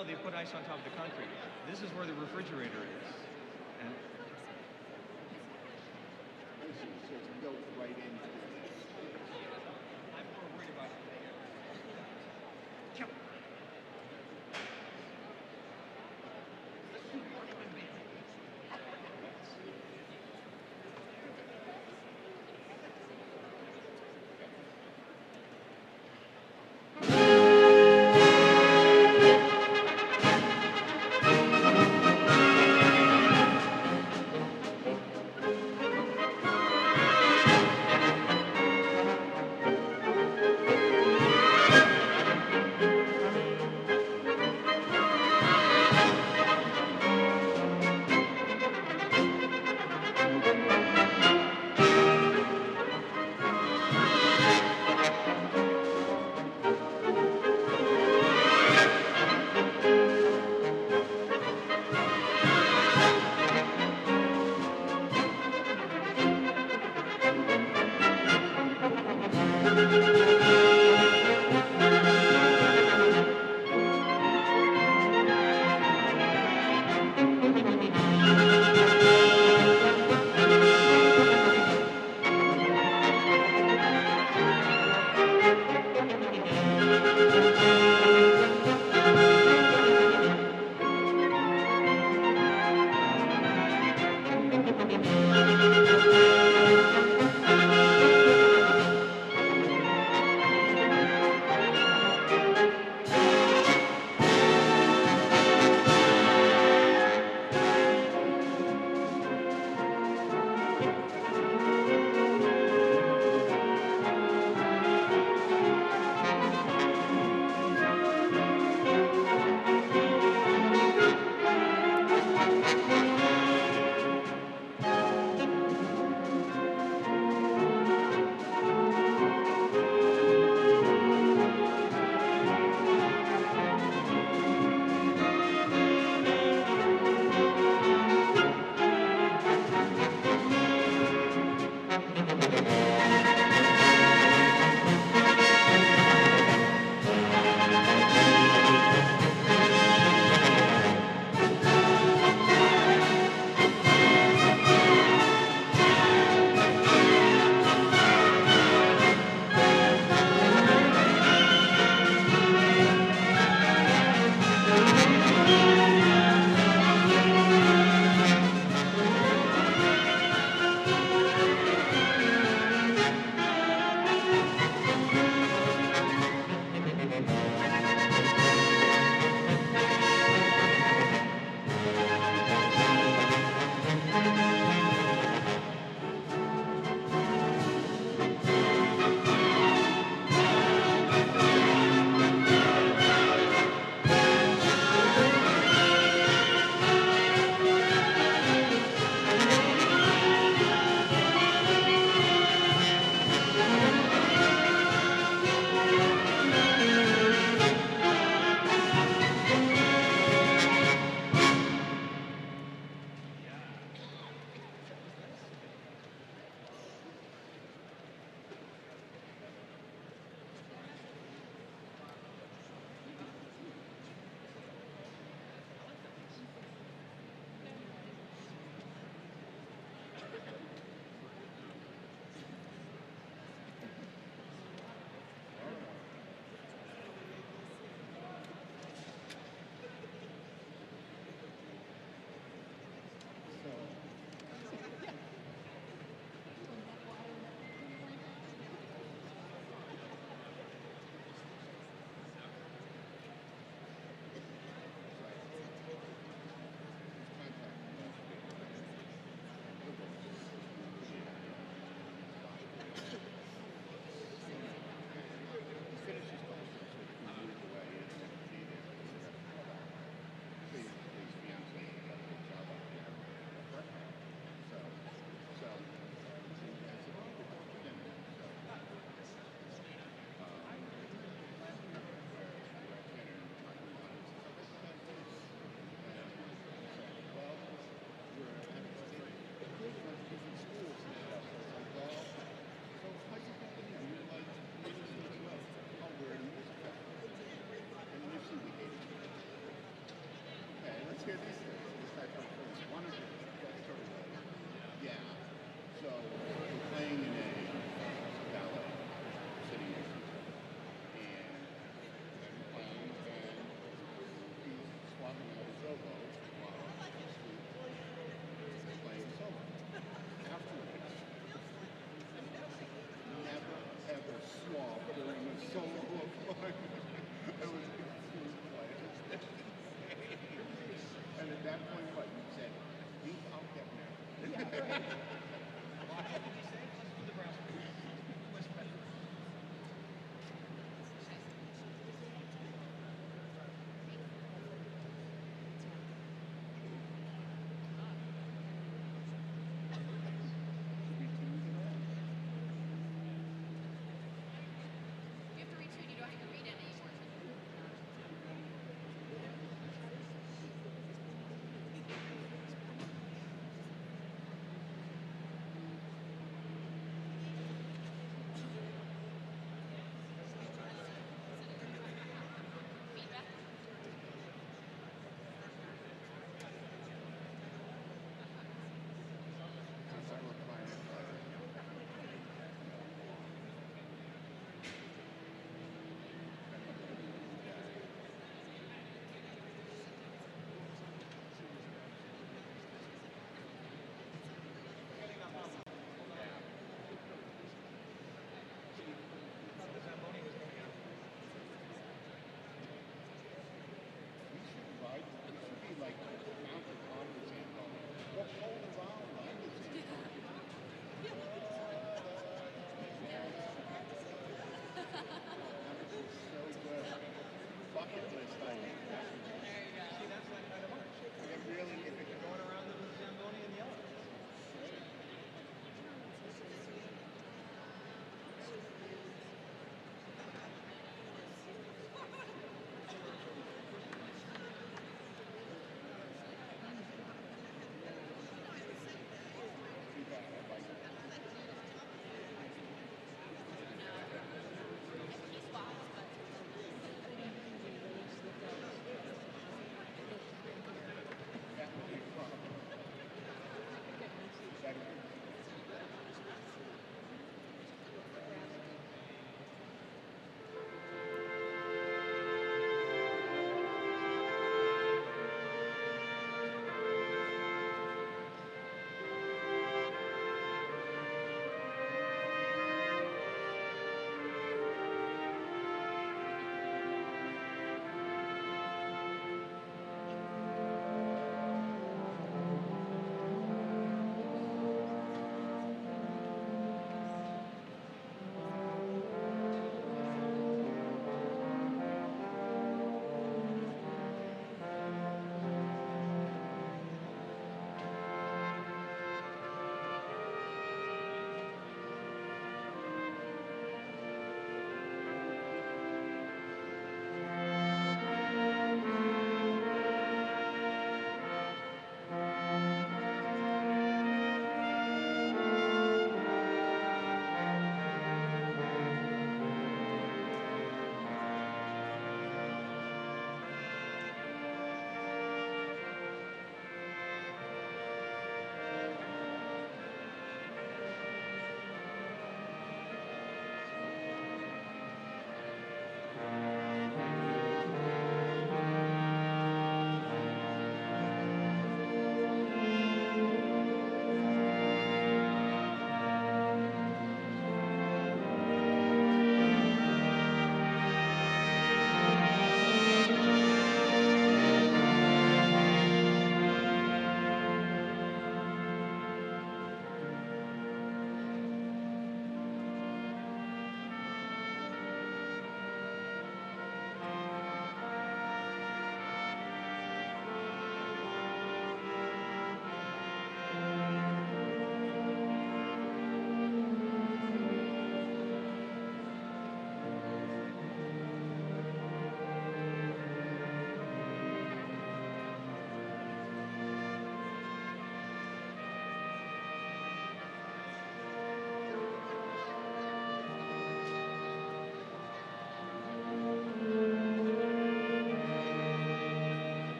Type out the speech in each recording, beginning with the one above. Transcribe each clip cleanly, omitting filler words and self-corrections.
No, they put ice on top of the concrete. This is where the refrigerator is. And so it's built right into this. I'm more worried about it. that point, what you said? I'll get married. What did you say? Let's do the brown. What's better? You have to read two and you don't have to read any anymore. Feedback? Since I look fine. The Zamboni was going out. We should ride, it should be like mounted on the Zamboni. What pole around on the Zamboni? That is so good. Bucket list item. There you go. See, that's that kind of march. It really, if it could go Going around the Zamboni and yelling. too bad, I like it. Key spots, but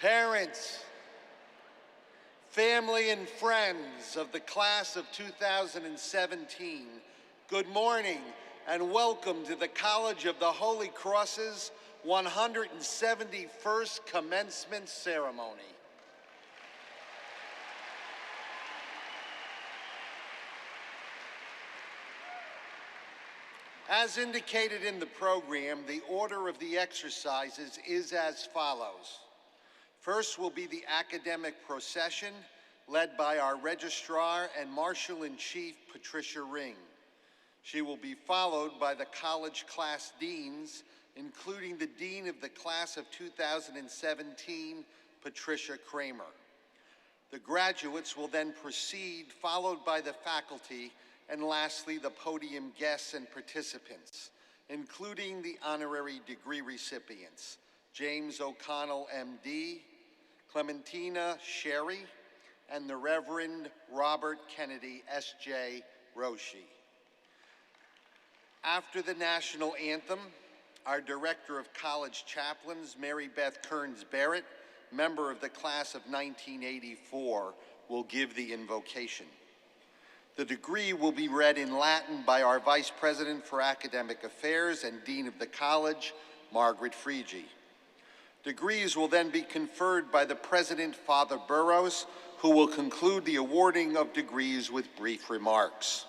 Parents, family, and friends of the class of 2017, good morning and welcome to the College of the Holy Cross's 171st Commencement Ceremony. As indicated in the program, the order of the exercises is as follows. First will be the academic procession led by our Registrar and Marshal-in-Chief, Patricia Ring. She will be followed by the college class deans, including the Dean of the Class of 2017, Patricia Kramer. The graduates will then proceed, followed by the faculty, and lastly, the podium guests and participants, including the honorary degree recipients, James O'Connell, MD, Clementina Sherry, and the Reverend Robert Kennedy, S.J. Roshi. After the national anthem, our Director of College Chaplains, Mary Beth Kearns Barrett, member of the class of 1984, will give the invocation. The degree will be read in Latin by our Vice President for Academic Affairs and Dean of the College, Margaret Frigi. Degrees will then be conferred by the President, Father Burrows, who will conclude the awarding of degrees with brief remarks.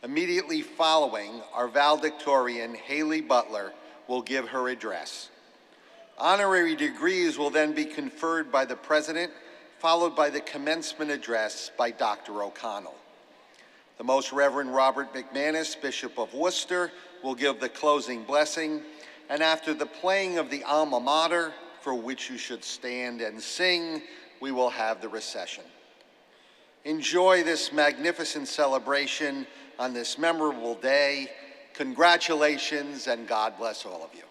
Immediately following, our Valedictorian, Haley Butler, will give her address. Honorary degrees will then be conferred by the President, followed by the commencement address by Dr. O'Connell. The Most Reverend Robert McManus, Bishop of Worcester, will give the closing blessing, and after the playing of the alma mater, for which you should stand and sing, we will have the recession. Enjoy this magnificent celebration on this memorable day. Congratulations, and God bless all of you.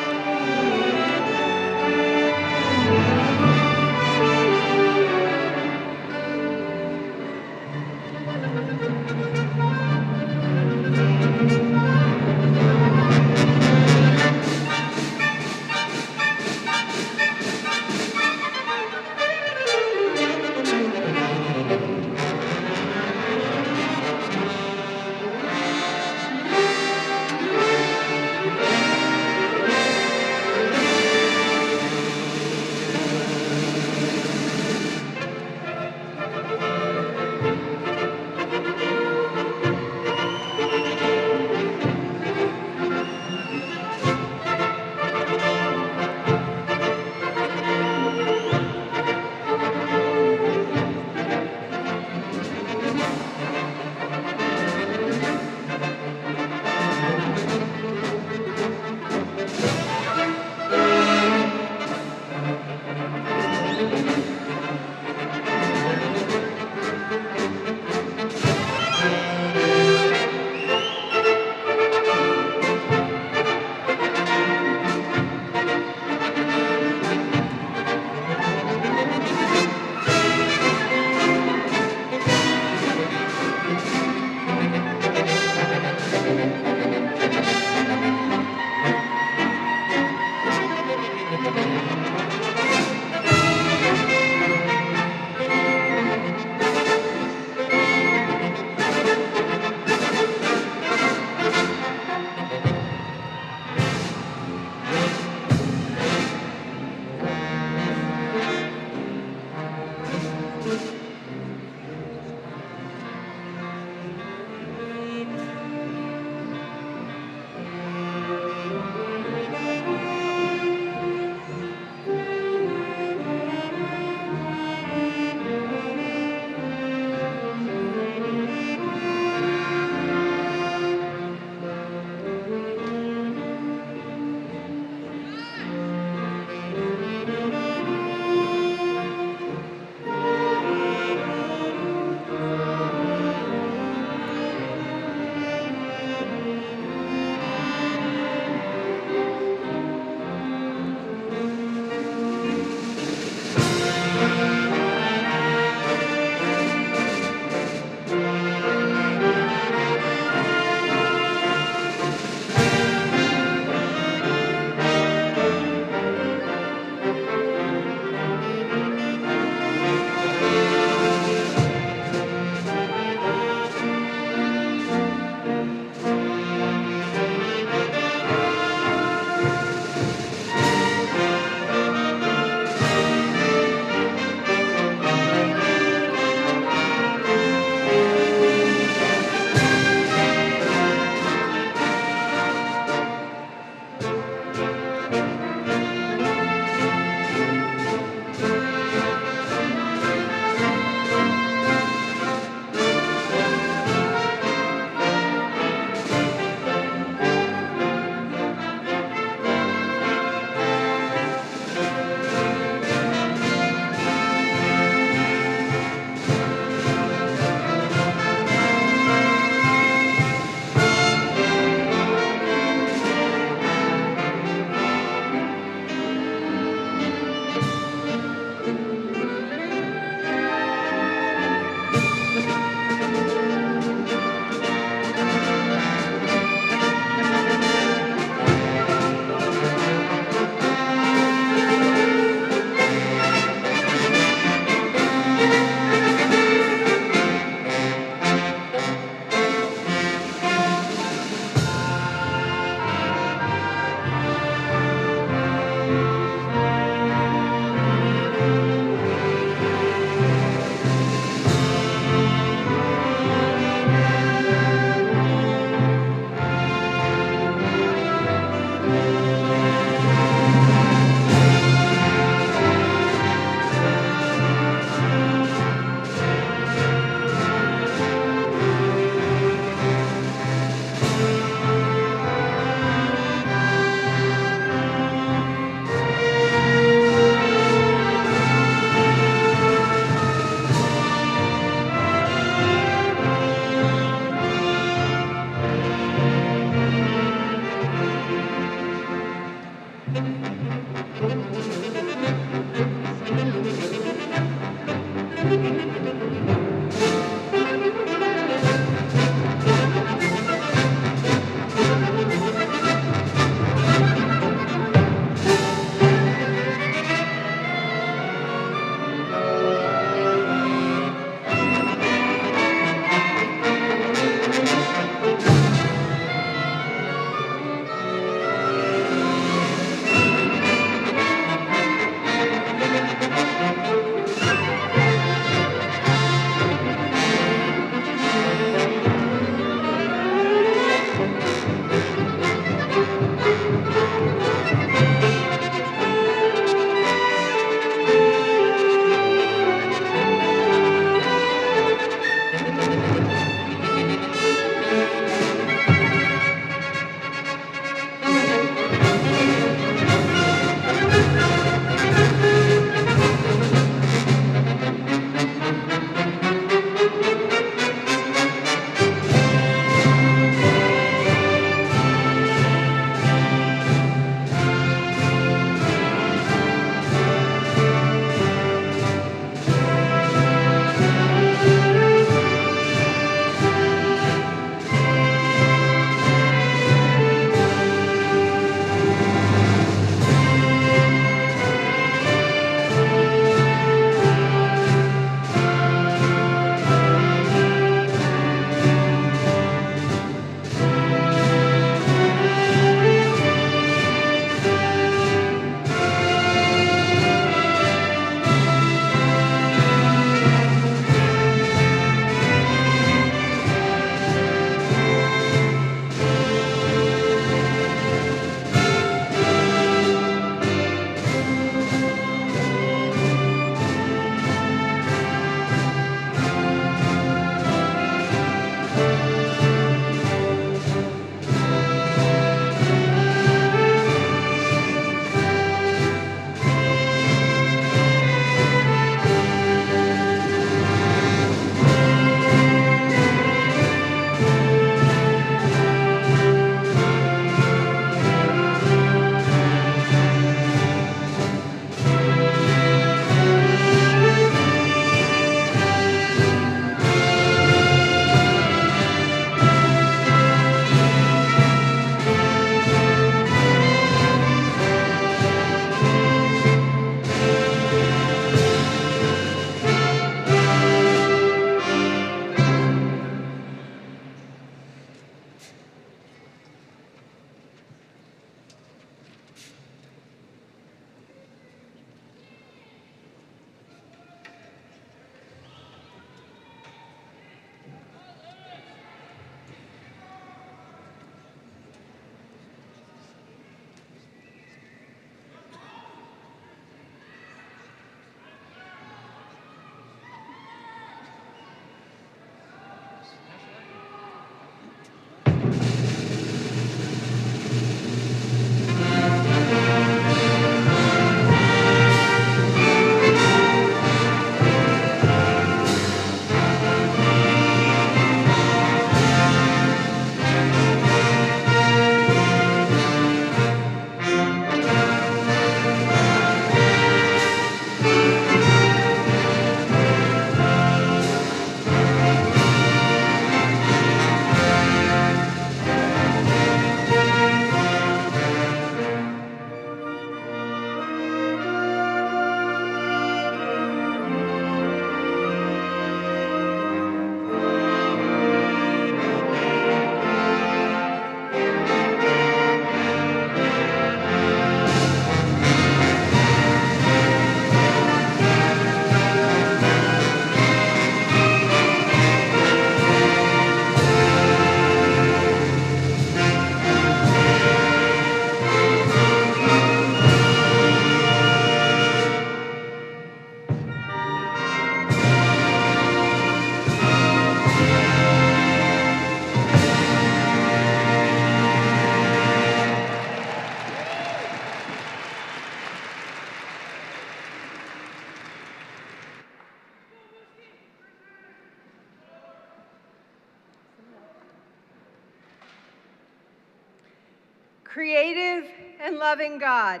Creative and loving God,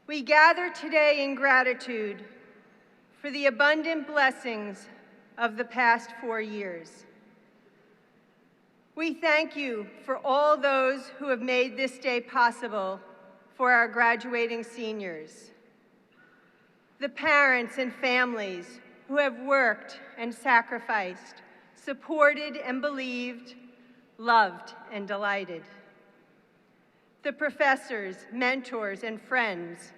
we gather today in gratitude for the abundant blessings of the past 4 years. We thank you for all those who have made this day possible for our graduating seniors, the parents and families who have worked and sacrificed, supported and believed, loved and delighted, the professors, mentors, and friends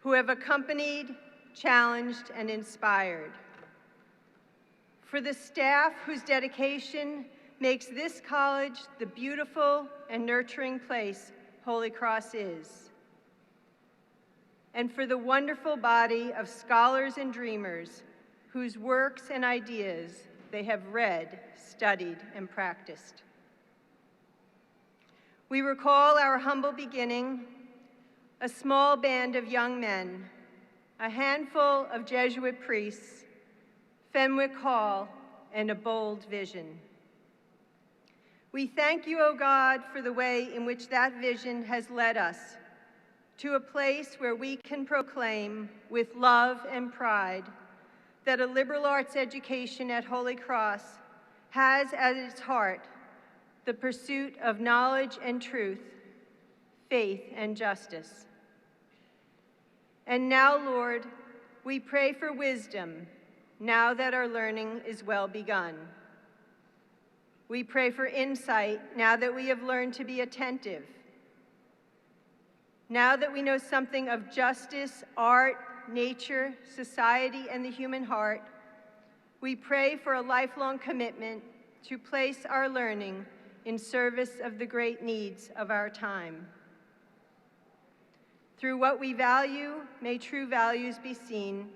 who have accompanied, challenged, and inspired, for the staff whose dedication makes this college the beautiful and nurturing place Holy Cross is, and for the wonderful body of scholars and dreamers whose works and ideas they have read, studied, and practiced. We recall our humble beginning, a small band of young men, a handful of Jesuit priests, Fenwick Hall, and a bold vision. We thank you, O God, for the way in which that vision has led us to a place where we can proclaim with love and pride that a liberal arts education at Holy Cross has at its heart the pursuit of knowledge and truth, faith and justice. And now, Lord, we pray for wisdom now that our learning is well begun. We pray for insight now that we have learned to be attentive. Now that we know something of justice, art, nature, society, and the human heart, we pray for a lifelong commitment to place our learning in service of the great needs of our time. Through what we value, may true values be seen.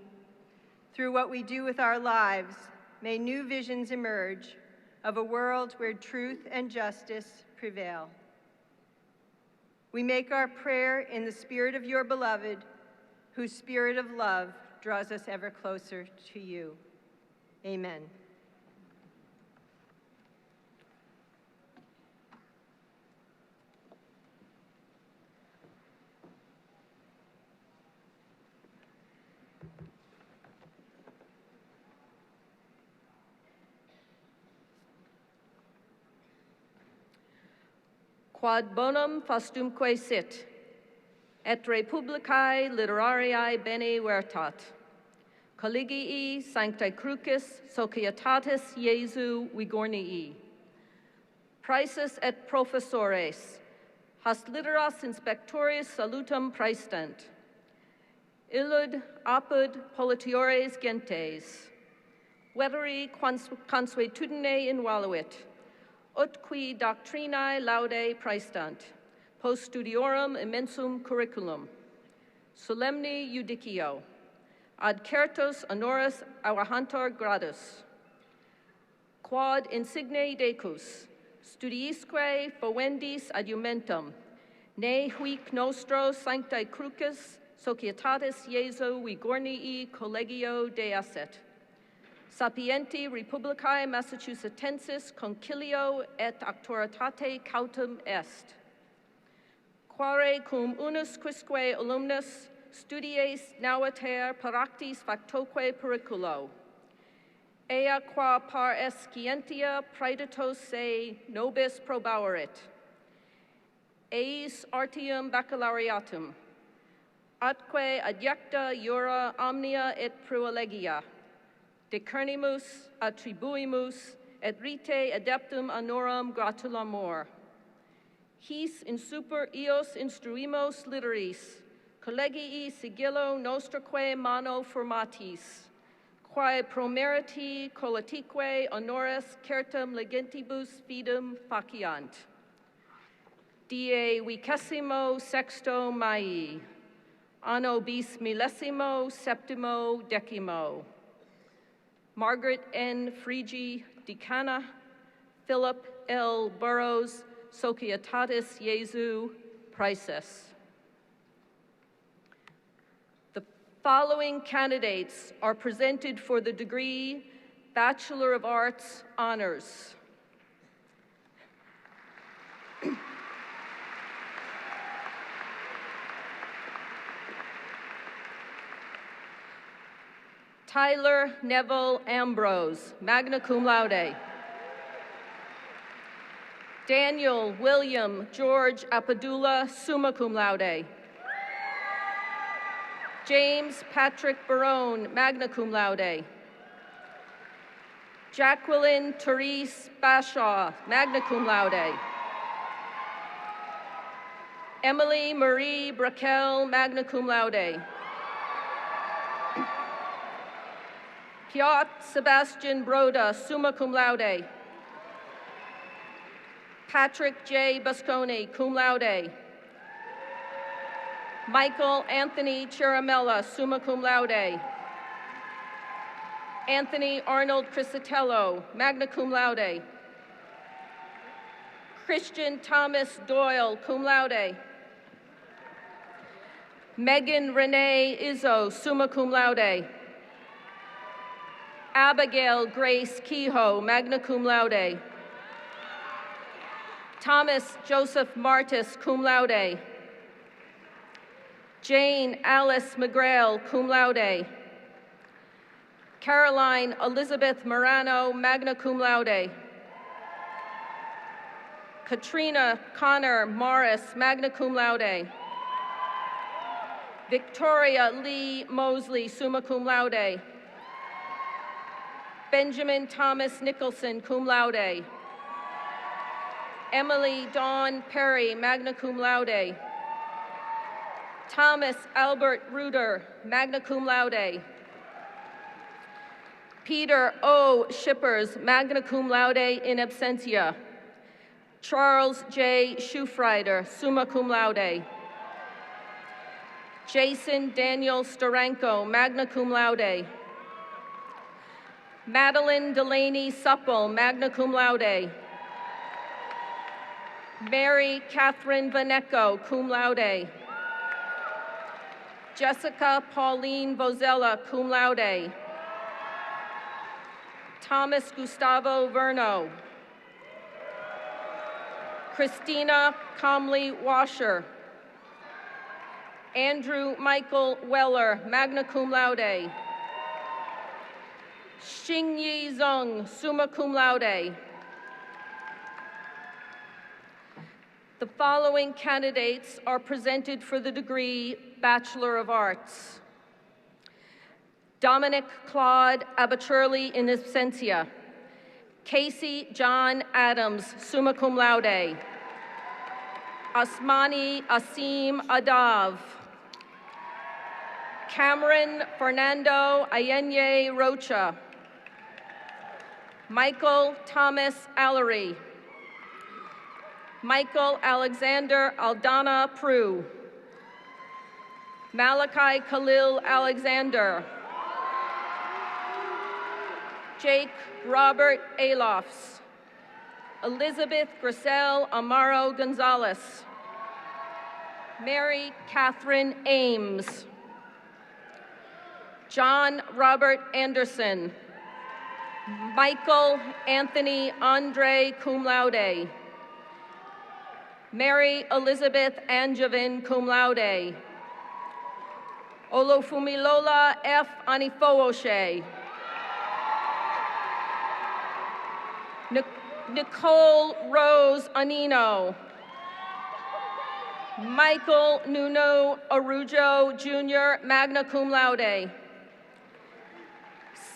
Through what we do with our lives, may new visions emerge of a world where truth and justice prevail. We make our prayer in the spirit of your beloved, whose spirit of love draws us ever closer to you. Amen. Quod bonum fastumque sit, et republicae literarii bene vertat, collegii sanctae crucis societatis Iesu vigornii, praeses et professores, hast literas inspectores salutum praestant, illud apud politiores gentes, veteri consuetudine invaluit, ut qui doctrinae laude praestant, post studiorum immensum curriculum, solemni judicio, ad certos honoris auahantur gradus, quod insigne decus, studiisque fovendis adiumentum, ne huic nostro sanctae crucis societatis Iesu vigornii collegio deasset, sapienti Republicae Massachusettensis concilio et auctoritate cautum est, quare cum unus quisque alumnus studies nauater paractis factoque periculo, ea qua par escientia praeditos se nobis probaurit, eis artium baccalaureatum, atque adjecta iura omnia et privilegia, decernimus attribuimus et rite adeptum honorum gratulamur. His in super eos instruimos literis, collegii sigillo nostraque mano formatis, quae promeriti colletique honoris certum legentibus fidem faciant. Die 26 Mai, anno bis millesimo septimo decimo. Margaret N. Frigi, Decana, Philip L. Burrows, Societatis Iesu, Praeses. The following candidates are presented for the degree Bachelor of Arts Honors. Tyler Neville Ambrose, magna cum laude. Daniel William George Apadula, summa cum laude. James Patrick Barone, magna cum laude. Jacqueline Therese Bashaw, magna cum laude. Emily Marie Braquel, magna cum laude. Piotr Sebastian Broda, summa cum laude. Patrick J. Busconi, cum laude. Michael Anthony Chiramella, summa cum laude. Anthony Arnold Crisatello, magna cum laude. Christian Thomas Doyle, cum laude. Megan Renee Izzo, summa cum laude. Abigail Grace Kehoe, magna cum laude. Thomas Joseph Martis, cum laude. Jane Alice McGrail, cum laude. Caroline Elizabeth Morano, magna cum laude. Katrina Connor Morris, magna cum laude. Victoria Lee Mosley, summa cum laude. Benjamin Thomas Nicholson, cum laude. Emily Dawn Perry, magna cum laude. Thomas Albert Ruder, magna cum laude. Peter O. Shippers, magna cum laude in absentia. Charles J. Schufrider, summa cum laude. Jason Daniel Storanko, magna cum laude. Madeline Delaney Supple, magna cum laude. Mary Catherine Vaneco, cum laude. Jessica Pauline Vozella, cum laude. Thomas Gustavo Verno. Christina Comley Washer. Andrew Michael Weller, magna cum laude. Xingyi Zheng, summa cum laude. The following candidates are presented for the degree Bachelor of Arts. Dominic Claude Abachurli in absentia. Casey John Adams, summa cum laude. Asmani Asim Adav. Cameron Fernando Ayenye Rocha. Michael Thomas Allery. Michael Alexander Aldana Prue. Malachi Khalil Alexander. Jake Robert Alofs. Elizabeth Grisel Amaro Gonzalez. Mary Catherine Ames. John Robert Anderson. Michael Anthony Andre cum laude. Mary Elizabeth Angevin cum laude. Olofumilola F. Anifooshe. Nicole Rose Anino. Michael Nuno Arujo Jr., magna cum laude.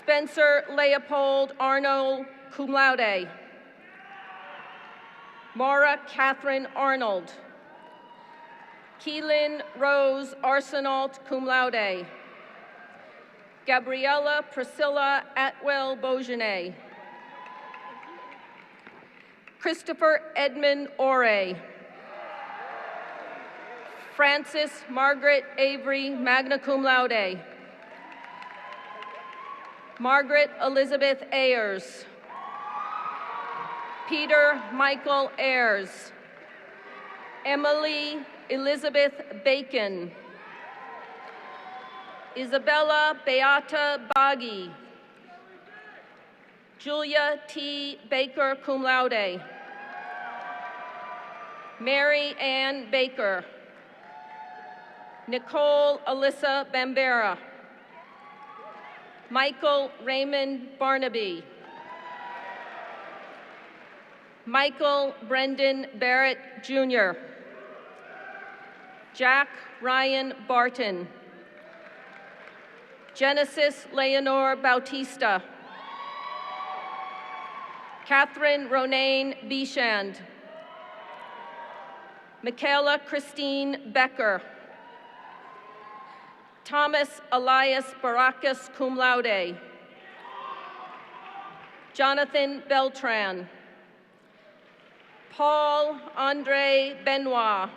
Spencer Leopold Arnold, cum laude. Maura Catherine Arnold. Keelan Rose Arsenault, cum laude. Gabriella Priscilla Atwell Beaugenet. Christopher Edmund Ore. Frances Margaret Avery, magna cum laude. Margaret Elizabeth Ayers. Peter Michael Ayers. Emily Elizabeth Bacon. Isabella Beata Baggi. Julia T. Baker, cum laude. Mary Ann Baker. Nicole Alyssa Bambera. Michael Raymond Barnaby. Michael Brendan Barrett, Jr. Jack Ryan Barton. Genesis Leonore Bautista. Catherine Ronayne Bichand. Michaela Christine Becker. Thomas Elias Baracus, cum laude. Jonathan Beltran. Paul Andre Benoit.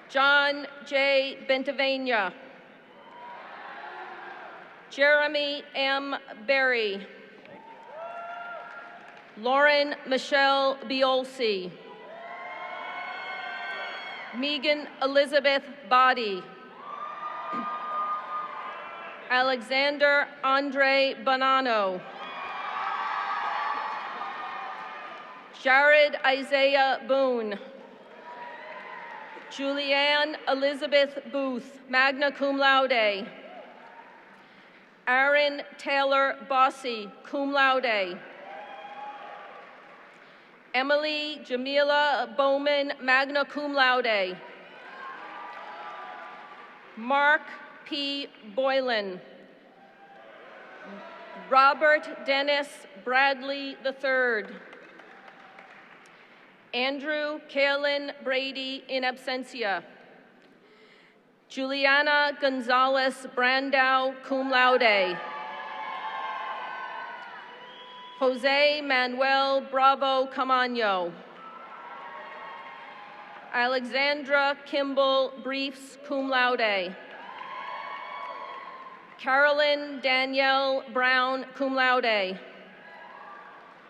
John J. Bentavenia. Jeremy M. Berry. Lauren Michelle Biolsi. Megan Elizabeth Body. Alexander Andre Bonanno. Jared Isaiah Boone. Julianne Elizabeth Booth, magna cum laude. Aaron Taylor Bossy, cum laude. Emily Jamila Bowman, magna cum laude. Mark P. Boylan. Robert Dennis Bradley III. Andrew Kaelin Brady, in absentia. Juliana Gonzalez Brandau, cum laude. Jose Manuel Bravo Camaño. Alexandra Kimball Briefs, cum laude. Carolyn Danielle Brown, cum laude.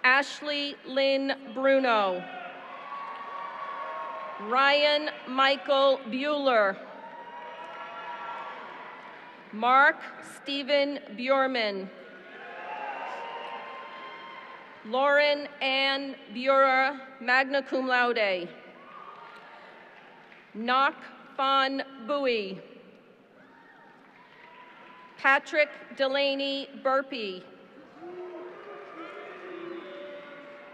Ashley Lynn Bruno. Ryan Michael Bueller. Mark Stephen Bjorman. Lauren Ann Burer, magna cum laude. Knock Von Bowie. Patrick Delaney Burpee.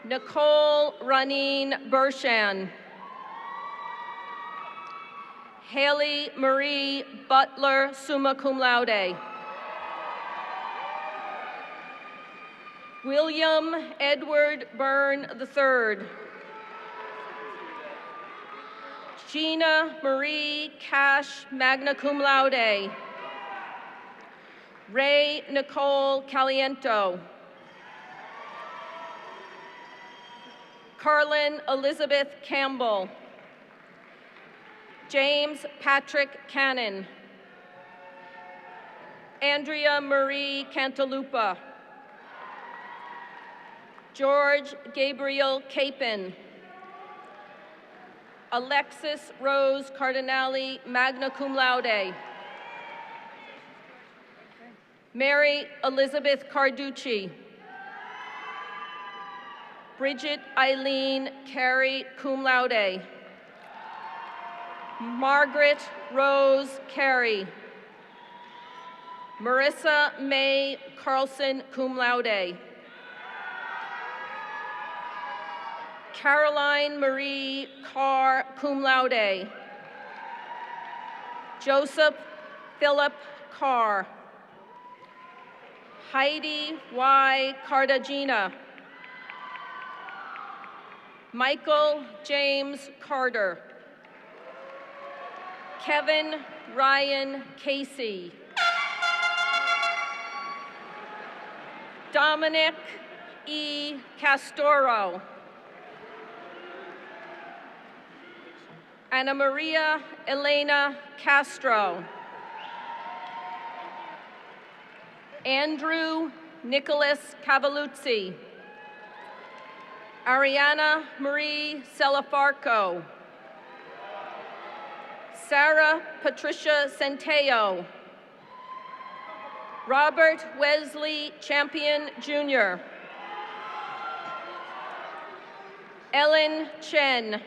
Nicole Ranine Bershan. Haley Marie Butler, summa cum laude. William Edward Byrne III. Gina Marie Cash, magna cum laude. Ray Nicole Caliento. Carlin Elizabeth Campbell. James Patrick Cannon. Andrea Marie Cantalupa. George Gabriel Capon. Alexis Rose Cardinali, magna cum laude. Mary Elizabeth Carducci. Bridget Eileen Carey, cum laude. Margaret Rose Carey. Marissa May Carlson, cum laude. Caroline Marie Carr, cum laude. Joseph Philip Carr. Heidi Y. Cartagena. Michael James Carter. Kevin Ryan Casey. Dominic E. Castoro. Ana Maria Elena Castro. Andrew Nicholas Cavaluzzi. Ariana Marie Celafarco. Sarah Patricia Centeo. Robert Wesley Champion, Jr. Ellen Chen.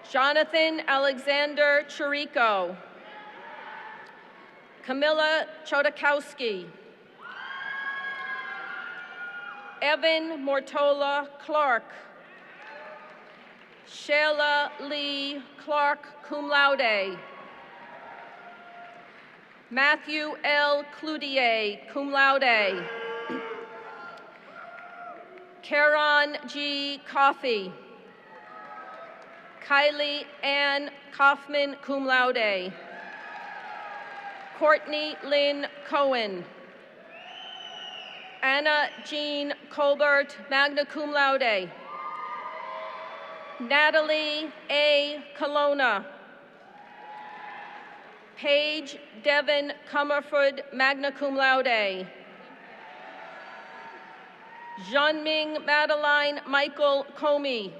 Jonathan Alexander Chirico. Camilla Chodakowski. Evan Mortola Clark. Shayla Lee Clark, cum laude. Matthew L. Cloutier, cum laude. Karen G. Coffey. Kylie Ann Kaufman, cum laude. Courtney Lynn Cohen. Anna Jean Colbert, magna cum laude. Natalie A. Colonna. Paige Devon Comerford, magna cum laude. Jeanming Madeline Michael Comey.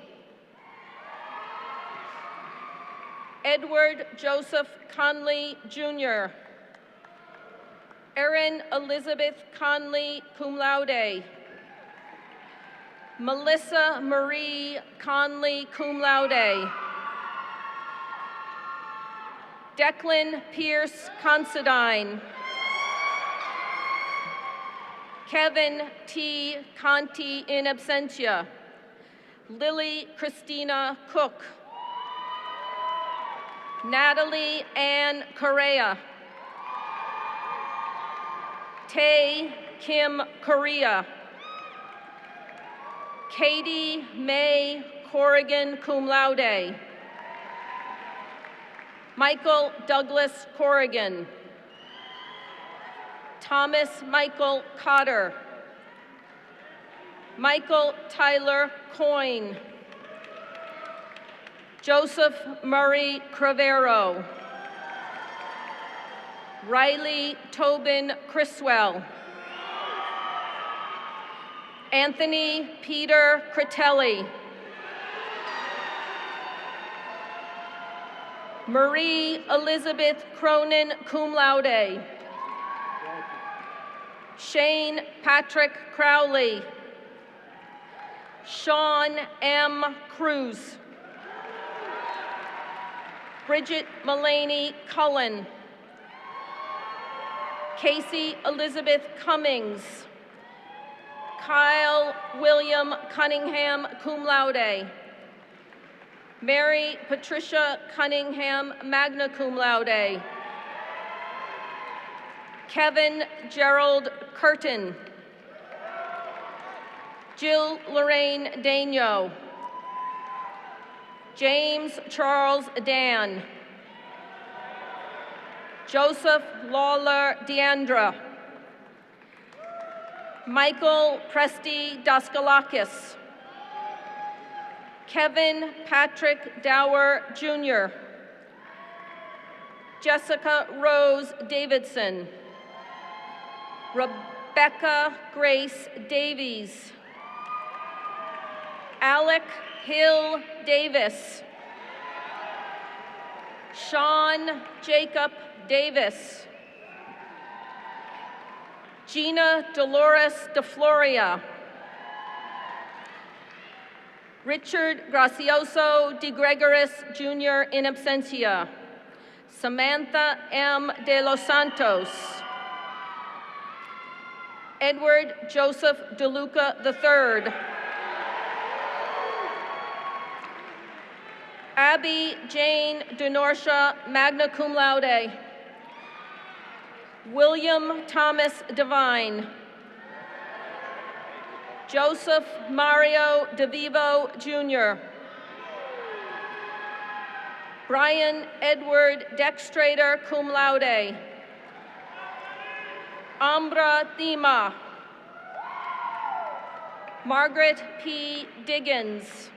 Edward Joseph Conley, Jr. Erin Elizabeth Conley, cum laude. Melissa Marie Conley, cum laude. Declan Pierce Considine. Kevin T. Conti, in absentia. Lily Christina Cook. Natalie Ann Correa. Tay Kim Correa. Katie May Corrigan, cum laude. Michael Douglas Corrigan. Thomas Michael Cotter. Michael Tyler Coyne. Joseph Murray Cravero. Riley Tobin Criswell. Anthony Peter Critelli. Marie Elizabeth Cronin, cum laude. Shane Patrick Crowley. Sean M. Cruz. Bridget Mullaney Cullen. Casey Elizabeth Cummings. Kyle William Cunningham, cum laude. Mary Patricia Cunningham, magna cum laude. Kevin Gerald Curtin. Jill Lorraine Daigneault. James Charles Dan. Joseph Lawler Deandra. Michael Presti Daskalakis. Kevin Patrick Dower, Jr. Jessica Rose Davidson. Rebecca Grace Davies. Alec Hill Davis. Sean Jacob Davis. Gina Dolores DeFloria. Richard Gracioso de Gregoris, Jr., in absentia. Samantha M. de los Santos. Edward Joseph DeLuca III. Abby Jane DeNorsha, magna cum laude. William Thomas Devine. Joseph Mario DeVivo, Jr. Brian Edward Dextrator, cum laude. Ambra Thima. Margaret P. Diggins.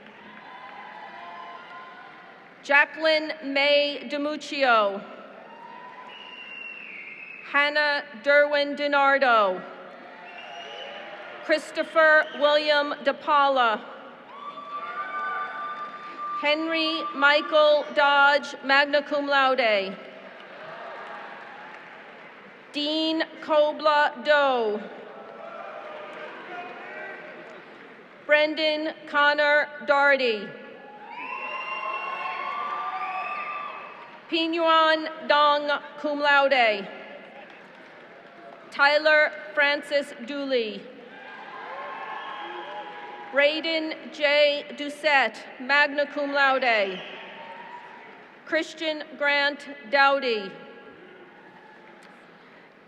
Jacqueline May DiMuccio. Hannah Derwin DiNardo. Christopher William DePaula. Henry Michael Dodge, magna cum laude. Dean Kobla Doe. Brendan Connor Doherty. Pinyuan Dong, cum laude. Tyler Francis Dooley. Braden J. Doucette, magna cum laude. Christian Grant Dowdy.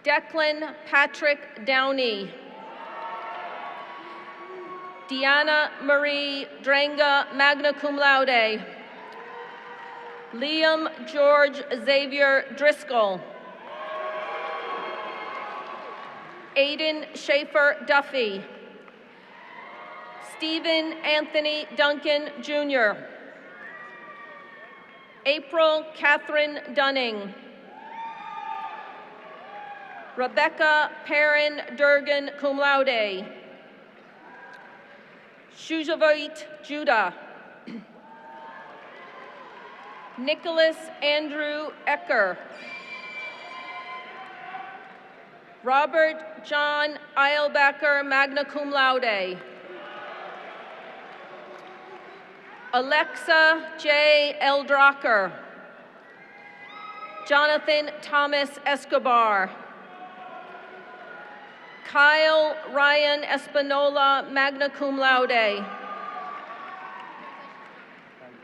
Declan Patrick Downey. Deanna Marie Drenga, magna cum laude. Liam George Xavier Driscoll. Aiden Schaefer Duffy. Stephen Anthony Duncan, Jr. April Catherine Dunning. Rebecca Perrin Durgan, cum laude. Shujavit Judah. Nicholas Andrew Ecker. Robert John Eilbacher, magna cum laude. Alexa J. Eldrocker. Jonathan Thomas Escobar. Kyle Ryan Espinola, magna cum laude.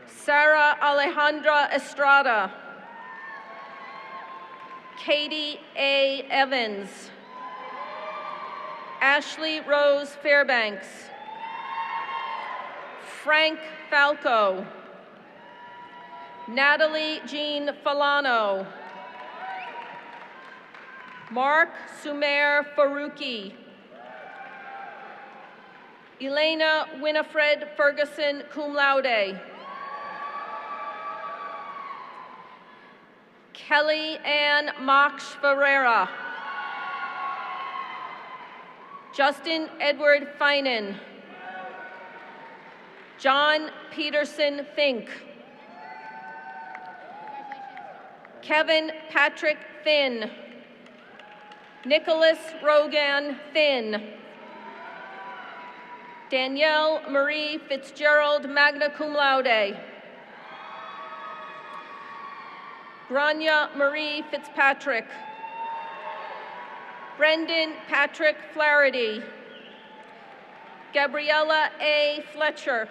Sarah Alejandra Estrada. Katie A. Evans. Ashley Rose Fairbanks. Frank Falco. Natalie Jean Falano. Mark Sumer Faruqi. Elena Winifred Ferguson, cum laude. Kelly Ann Mox Ferreira. Justin Edward Finan. John Peterson Fink. Kevin Patrick Finn. Nicholas Rogan Finn. Danielle Marie Fitzgerald, magna cum laude. Grania Marie Fitzpatrick. Brendan Patrick Flaherty. Gabriella A. Fletcher.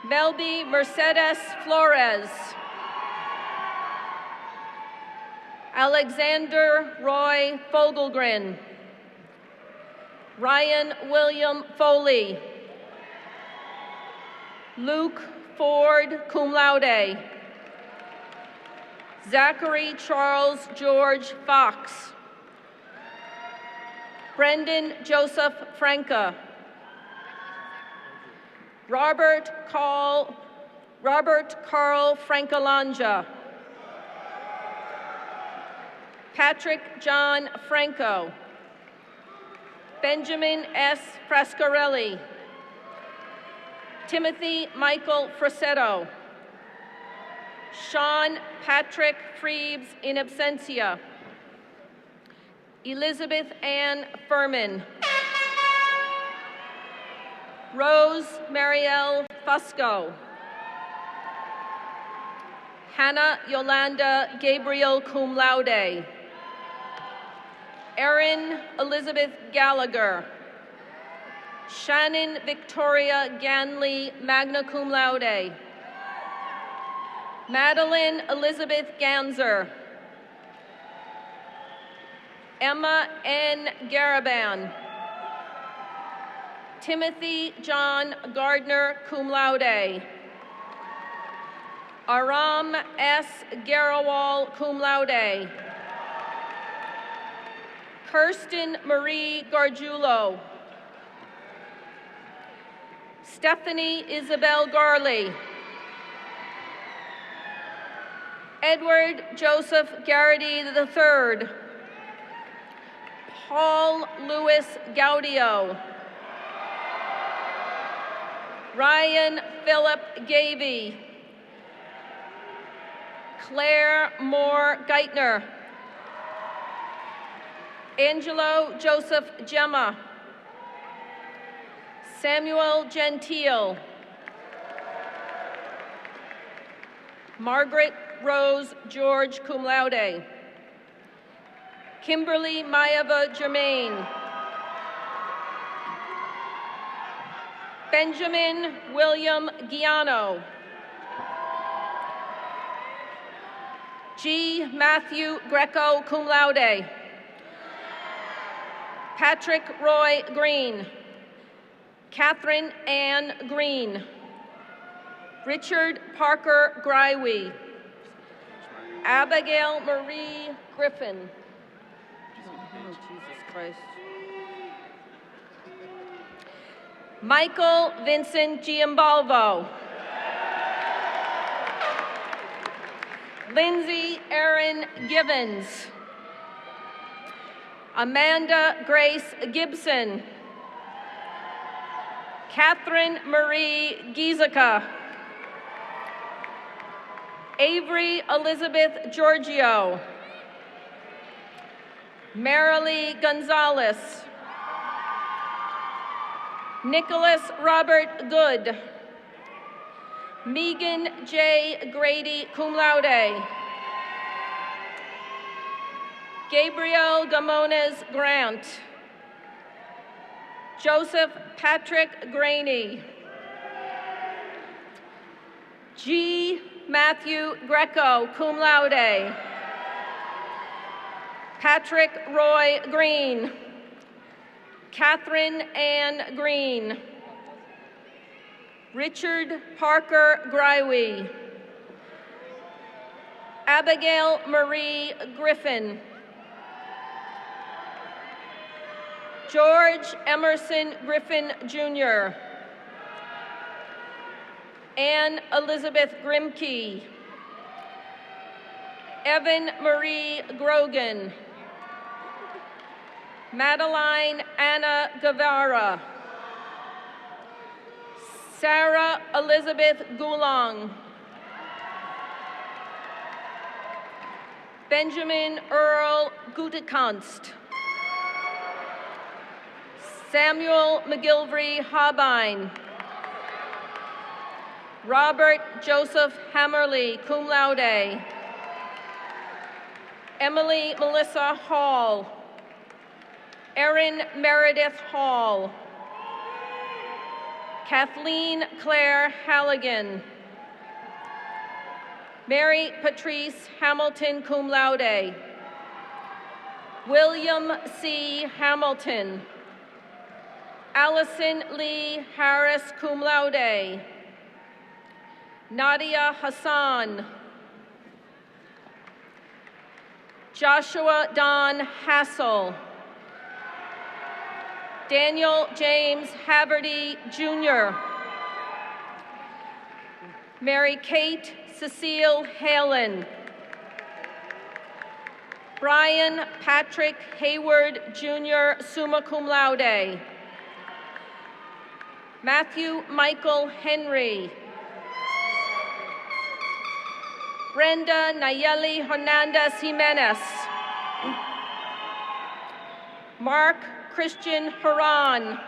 Melby Mercedes Flores. Alexander Roy Fogelgren. Ryan William Foley. Luke Ford, cum laude. Zachary Charles George Fox. Brendan Joseph Franca. Robert Carl Francalanja. Patrick John Franco. Benjamin S. Frascarelli. Timothy Michael Frassetto. Sean Patrick Freebs in absentia. Elizabeth Ann Furman. Rose Marielle Fusco. Hannah Yolanda Gabriel cum laude. Erin Elizabeth Gallagher. Shannon Victoria Ganley, magna cum laude. Madeline Elizabeth Ganser. Emma N. Garaban. Timothy John Gardner, cum laude. Aram S. Garawal, cum laude. Kirsten Marie Gargiulo. Stephanie Isabel Garley. Edward Joseph Garrity III. Paul Louis Gaudio. Ryan Philip Gavey. Claire Moore Geithner. Angelo Joseph Gemma. Samuel Gentile. Margaret Rose George, cum laude. Kimberly Maeva Germain. Benjamin William Giano. G. Matthew Greco, cum laude. Patrick Roy Green. Catherine Ann Green. Richard Parker Greiwe. Abigail Marie Griffin. Oh, Jesus Christ. Michael Vincent Giambalvo. Lindsay Erin Givens. Amanda Grace Gibson. Catherine Marie Giesica. Avery Elizabeth Giorgio. Marilee Gonzalez. Nicholas Robert Good. Megan J. Grady, cum laude. Gabriel Damones Grant. Joseph Patrick Graney. G. Matthew Greco, cum laude. Patrick Roy Green. Catherine Ann Green. Richard Parker Greiwe. Abigail Marie Griffin. George Emerson Griffin, Jr. Anne Elizabeth Grimke. Evan Marie Grogan. Madeline Anna Guevara. Sarah Elizabeth Gulong. Benjamin Earl Gutekunst. Samuel McGilvery Hobine. Robert Joseph Hammerly, cum laude. Emily Melissa Hall. Erin Meredith Hall. Kathleen Claire Halligan. Mary Patrice Hamilton, cum laude. William C. Hamilton. Allison Lee Harris, cum laude. Nadia Hassan. Joshua Don Hassel. Daniel James Haverty, Jr. Mary Kate Cecile Halen. Brian Patrick Hayward, Jr., summa cum laude. Matthew Michael Henry. Brenda Nayeli Hernandez Jimenez. Mark Christian Haran.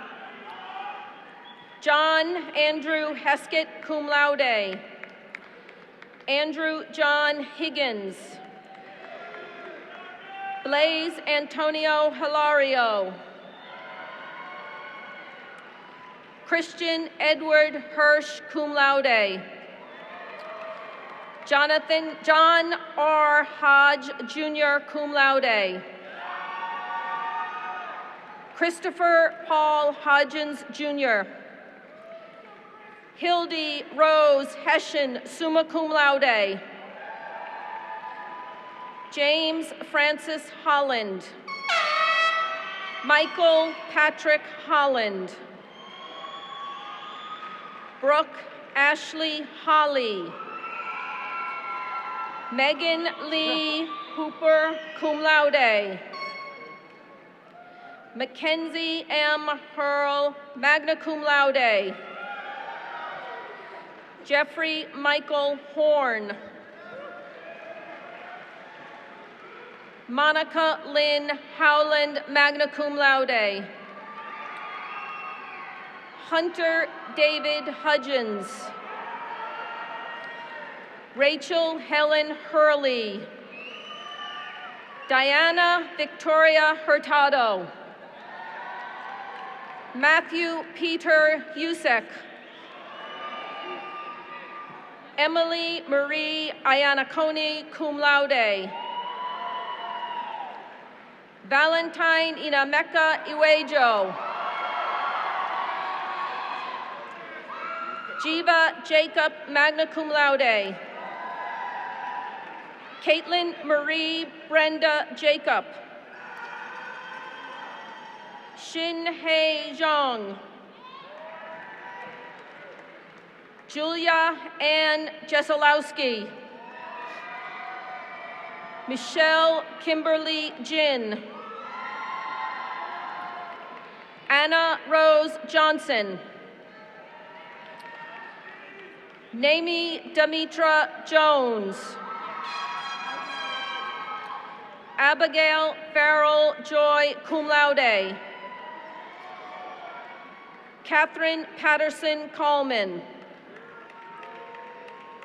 John Andrew Heskett, cum laude. Andrew John Higgins. Blaise Antonio Hilario. Christian Edward Hirsch, cum laude. John R. Hodge, Jr., cum laude. Christopher Paul Hodgins, Jr. Hildy Rose Hessian, summa cum laude. James Francis Holland. Michael Patrick Holland. Brooke Ashley Holly. Megan Lee Hooper, cum laude. Mackenzie M. Hurl, magna cum laude. Jeffrey Michael Horn. Monica Lynn Howland, magna cum laude. Hunter David Hudgens. Rachel Helen Hurley. Diana Victoria Hurtado. Matthew Peter Husek. Emily Marie Iannacone, cum laude. Valentine Inameka Iwejo. Jiva Jacob, magna cum laude. Caitlin Marie Brenda Jacob. Shin Hei Zhang. Julia Ann Jeselowski. Michelle Kimberly Jin. Anna Rose Johnson. Naomi Demetra Jones. Abigail Farrell Joy, cum laude. Catherine Patterson Coleman.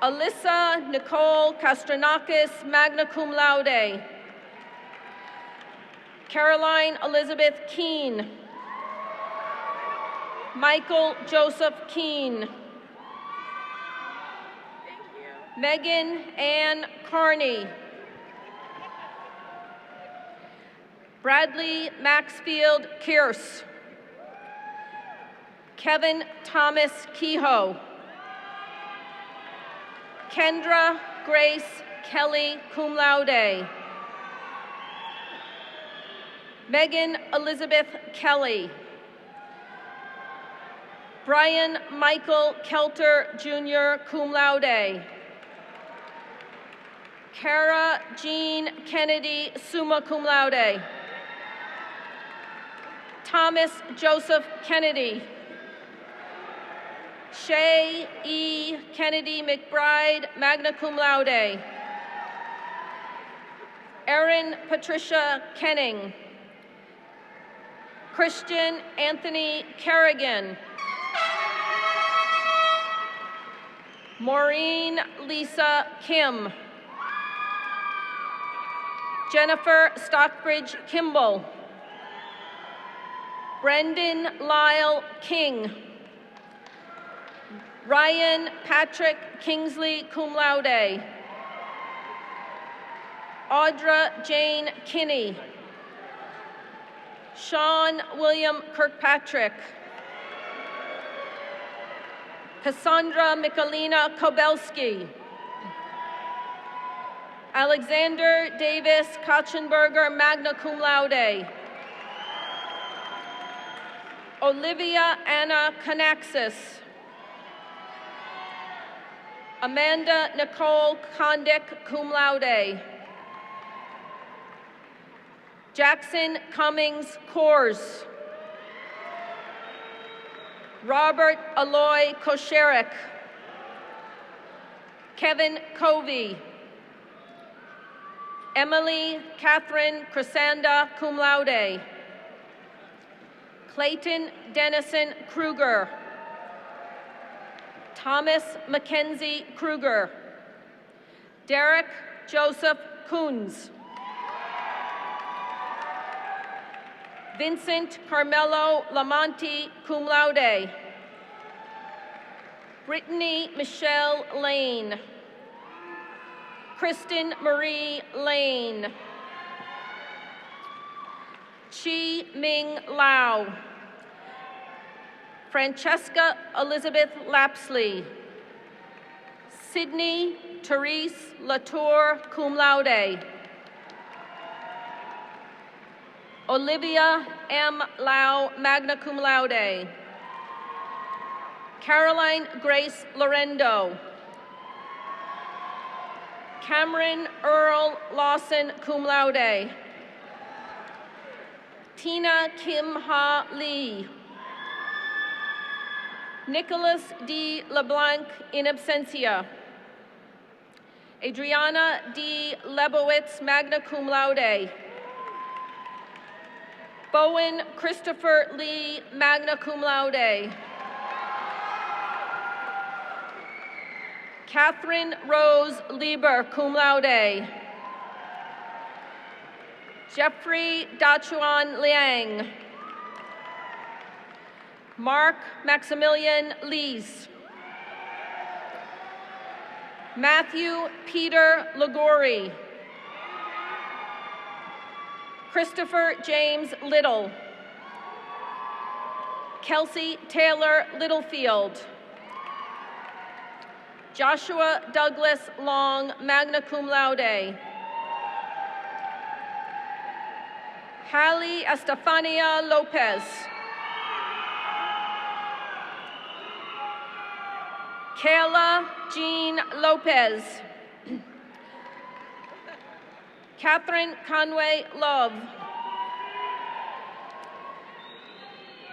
Alyssa Nicole Kastranakis, magna cum laude. Caroline Elizabeth Keene. Michael Joseph Keene. Megan Ann Carney. Bradley Maxfield Kearse. Kevin Thomas Kehoe. Kendra Grace Kelly, cum laude. Megan Elizabeth Kelly. Brian Michael Kelter Jr., cum laude. Kara Jean Kennedy, summa cum laude. Thomas Joseph Kennedy. Shay E. Kennedy McBride, magna cum laude. Erin Patricia Kenning. Christian Anthony Kerrigan. Maureen Lisa Kim. Jennifer Stockbridge Kimball. Brendan Lyle King. Ryan Patrick Kingsley, cum laude. Audra Jane Kinney. Sean William Kirkpatrick. Cassandra Michalina Kobelski. Alexander Davis Kachenberger, magna cum laude. Olivia Anna Canaxis. Amanda Nicole Kondick, cum laude. Jackson Cummings Coors. Robert Aloy Kosherik. Kevin Covey. Emily Catherine Cresanda, cum laude. Clayton Dennison Kruger. Thomas Mackenzie Kruger. Derek Joseph Coons. Vincent Carmelo Lamonti, cum laude. Brittany Michelle Lane. Kristen Marie Lane. Chi Ming Lau. Francesca Elizabeth Lapsley. Sydney Therese Latour, cum laude. Olivia M. Lau, magna cum laude. Caroline Grace Lorendo. Cameron Earl Lawson, cum laude. Tina Kim Ha Lee. Nicholas D. LeBlanc, in absentia. Adriana D. Lebowitz, magna cum laude. Bowen Christopher Lee, magna cum laude. Catherine Rose Lieber, cum laude. Jeffrey Dachuan Liang. Mark Maximilian Lees. Matthew Peter Ligori. Christopher James Little. Kelsey Taylor Littlefield. Joshua Douglas Long, magna cum laude. Hallie Estefania Lopez. Kayla Jean Lopez. Catherine Conway Love.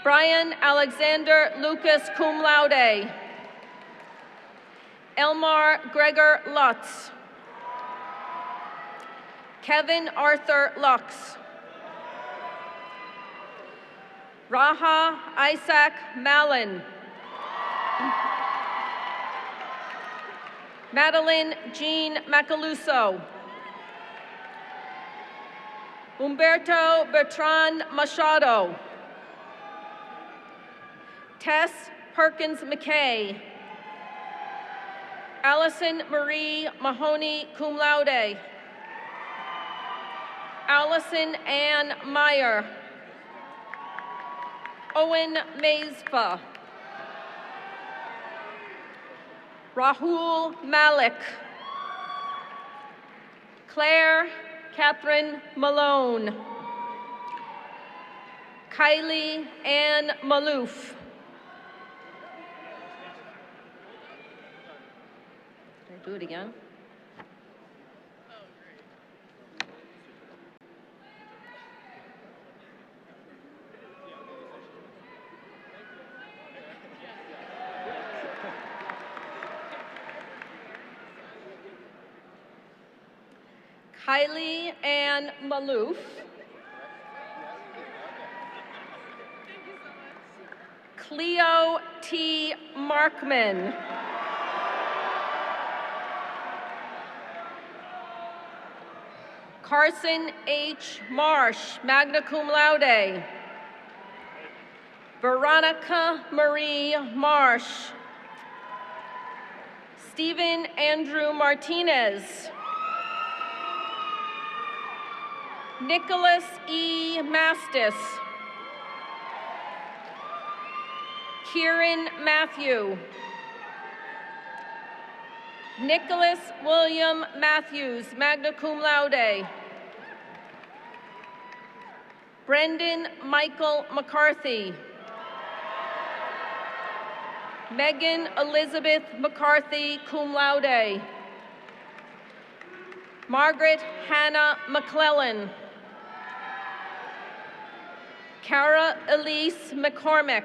Brian Alexander Lucas cum laude. Elmar Gregor Lutz. Kevin Arthur Lux. Raha Isaac Mallon. Madeline Jean Macaluso. Humberto Bertrand Machado. Tess Perkins McKay. Allison Marie Mahoney cum laude. Allison Ann Meyer. Owen Maispa. Rahul Malik. Claire Catherine Malone. Kylie Ann Maloof. Did I do it again? Kylie Ann Maloof. Cleo T. Markman. Carson H. Marsh, magna cum laude. Veronica Marie Marsh. Stephen Andrew Martinez. Nicholas E. Mastis. Kieran Matthew. Nicholas William Matthews, magna cum laude. Brendan Michael McCarthy. Megan Elizabeth McCarthy, cum laude. Margaret Hannah McClellan. Cara Elise McCormick.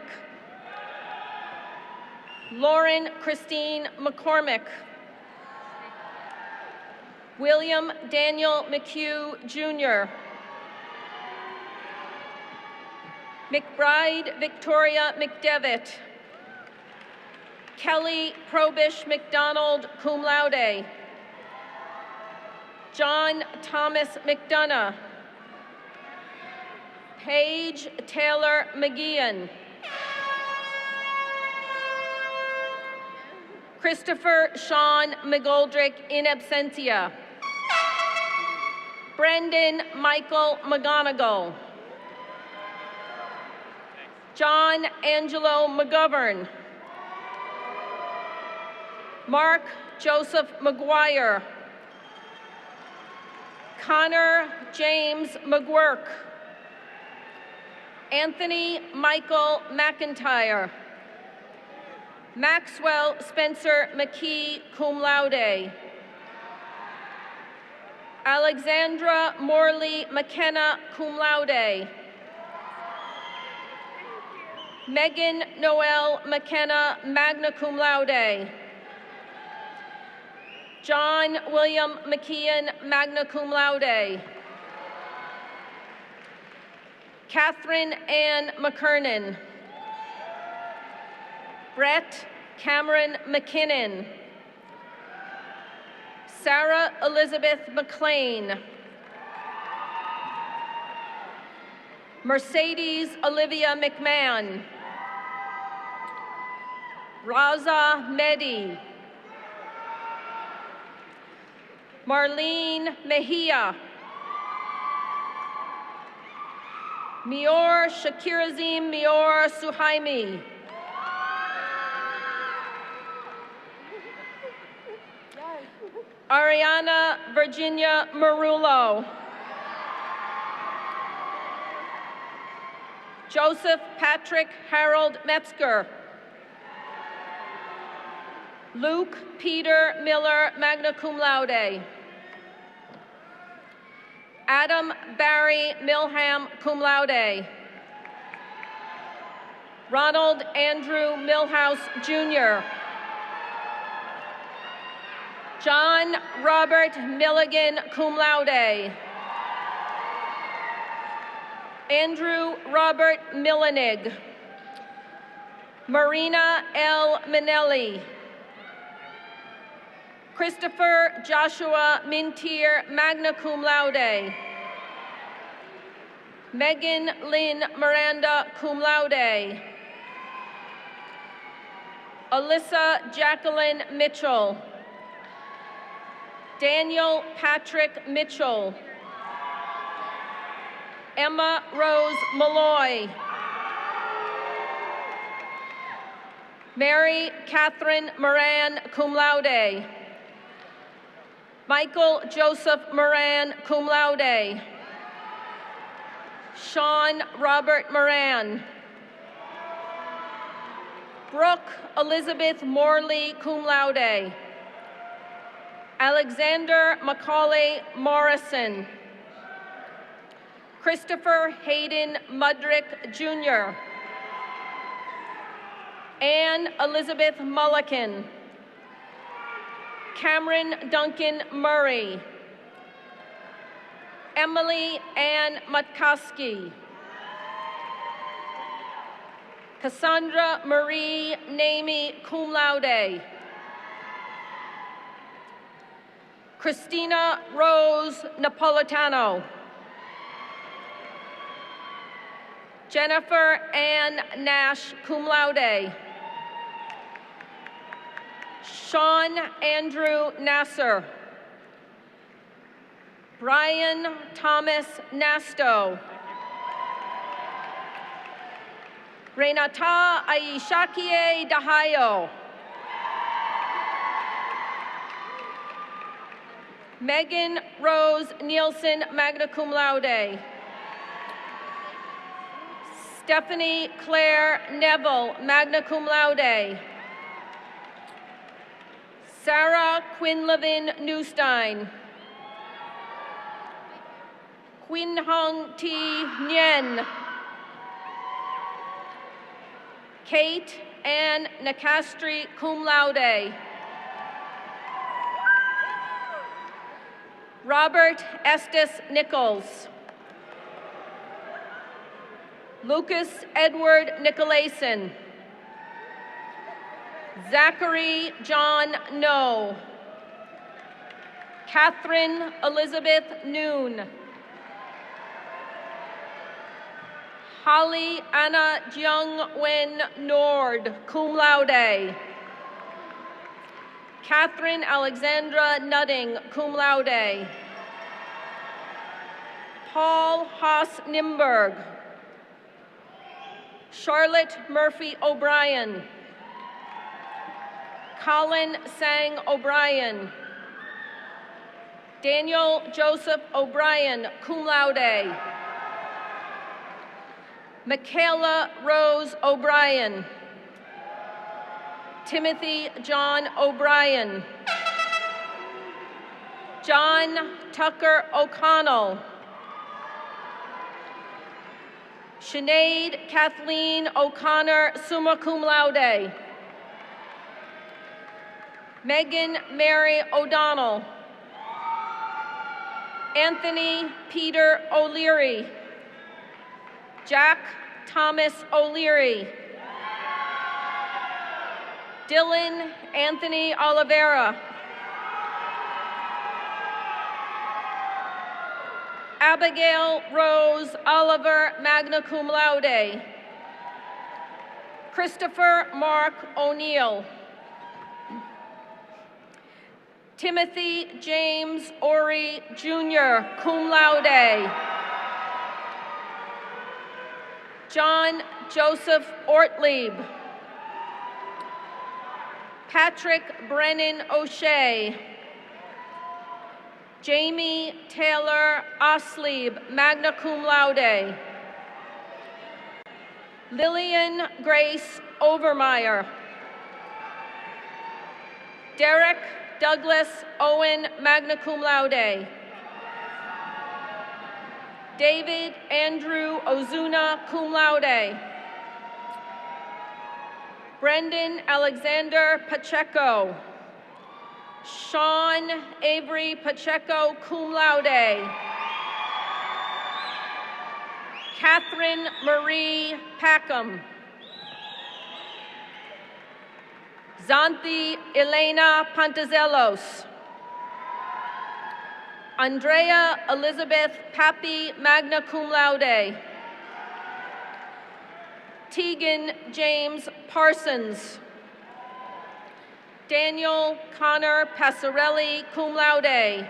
Lauren Christine McCormick. William Daniel McHugh, Jr. McBride Victoria McDevitt. Kelly Probish McDonald, cum laude. John Thomas McDonough. Paige Taylor McGeehan. Christopher Sean McGoldrick, in absentia. Brendan Michael McGonigal. John Angelo McGovern. Mark Joseph McGuire. Connor James McGuirk. Anthony Michael McIntyre. Maxwell Spencer McKee, cum laude. Alexandra Morley McKenna, cum laude. Megan Noel McKenna, magna cum laude. John William McKeon, magna cum laude. Catherine Ann McKernan. Brett Cameron McKinnon. Sarah Elizabeth McLean. Mercedes Olivia McMahon. Raza Mehdi. Marlene Mejia. Mior Shakirazim Mior Suhaimi. Ariana Virginia Marullo. Joseph Patrick Harold Metzger. Luke Peter Miller, magna cum laude. Adam Barry Milham, cum laude. Ronald Andrew Milhouse, Jr. John Robert Milligan, cum laude. Andrew Robert Millanig. Marina L. Minelli. Christopher Joshua Mintier, magna cum laude. Megan Lynn Miranda, cum laude. Alyssa Jacqueline Mitchell. Daniel Patrick Mitchell. Emma Rose Malloy. Mary Catherine Moran, cum laude. Michael Joseph Moran, cum laude. Sean Robert Moran. Brooke Elizabeth Morley, cum laude. Alexander Macaulay Morrison. Christopher Hayden Mudrick, Jr. Anne Elizabeth Mulliken. Cameron Duncan Murray. Emily Ann Matkoski. Cassandra Marie Namey, cum laude. Christina Rose Napolitano. Jennifer Ann Nash, cum laude. Sean Andrew Nasser. Brian Thomas Nasto. Renata Aishakie Dahayo. Megan Rose Nielsen, magna cum laude. Stephanie Claire Neville, magna cum laude. Sarah Quinlivan Newstein. Quin Hong T. Nguyen. Kate Ann Nicastri, cum laude. Robert Estes Nichols. Lucas Edward Nicolason. Zachary John No. Catherine Elizabeth Noon. Holly Anna Jung Wen Nord, cum laude. Catherine Alexandra Nutting, cum laude. Paul Haas Nimberg. Charlotte Murphy O'Brien. Colin Sang O'Brien. Daniel Joseph O'Brien, cum laude. Michaela Rose O'Brien. Timothy John O'Brien. John Tucker O'Connell. Sinead Kathleen O'Connor, summa cum laude. Megan Mary O'Donnell. Anthony Peter O'Leary. Jack Thomas O'Leary. Dylan Anthony Abigail Rose Oliver, magna cum laude. Christopher Mark O'Neill. Timothy James Ori Jr., cum laude. John Joseph Ortlieb. Patrick Brennan O'Shea. Jamie Taylor Oslieb, magna cum laude. Lillian Grace Overmeyer. Derek Douglas Owen, magna cum laude. David Andrew Ozuna, cum laude. Brendan Alexander Pacheco. Sean Avery Pacheco, cum laude. Catherine Marie Packham. Xanthi Elena Pantazellos. Andrea Elizabeth Pappy, magna cum laude. Tegan James Parsons. Daniel Connor Passarelli, cum laude.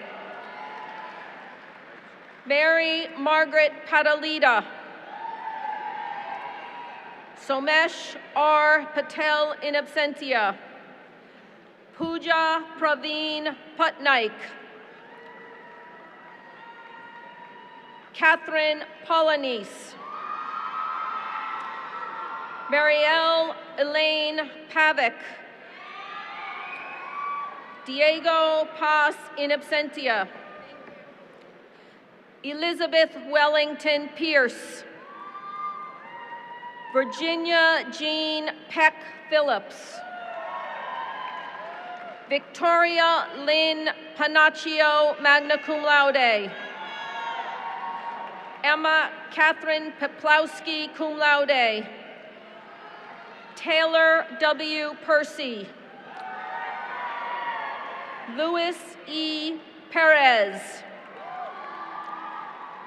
Mary Margaret Padalita. Somesh R. Patel, in absentia. Pooja Praveen Patnaik. Catherine Polanese. Marielle Elaine Pavick. Diego Paz, in absentia. Elizabeth Wellington Pierce. Virginia Jean Peck Phillips. Victoria Lynn Panaccio, magna cum laude. Emma Catherine Peplowski, cum laude. Taylor W. Percy. Louis E. Perez.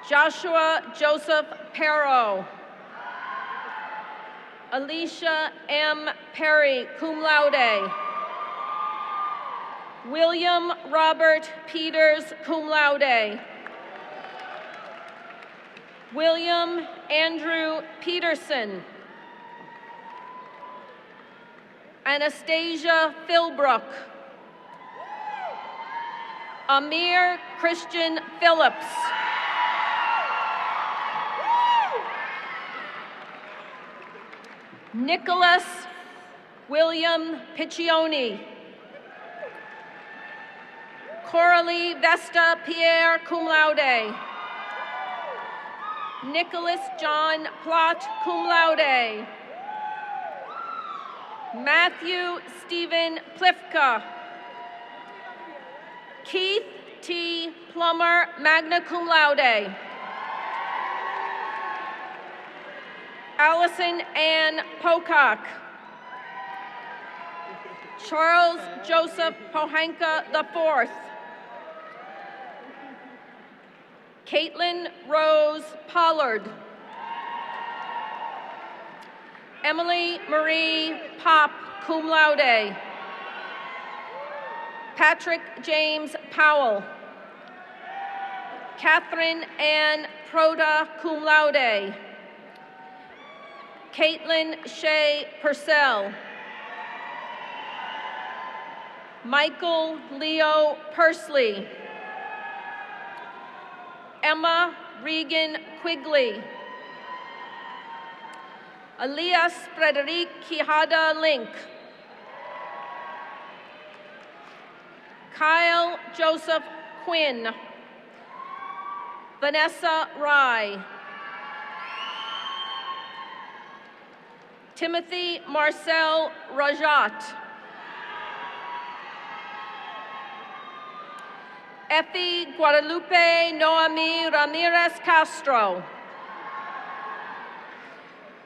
Joshua Joseph Perro. Alicia M. Perry, cum laude. William Robert Peters, cum laude. William Andrew Peterson. Anastasia Philbrook. Amir Christian Phillips. Nicholas William Piccioni. Coralie Vesta Pierre, cum laude. Nicholas John Plott, cum laude. Matthew Stephen Plifka. Keith T. Plummer, magna cum laude. Allison Ann Pocock. Charles Joseph Pohanka IV. Caitlin Rose Pollard. Emily Marie Pop, cum laude. Patrick James Powell. Catherine Ann Proda, cum laude. Caitlin Shea Purcell. Michael Leo Persley. Emma Regan Quigley. Elias Frederic Quijada Link. Kyle Joseph Quinn. Vanessa Rye. Timothy Marcel Rajat. Effie Guadalupe Noemi Ramirez Castro.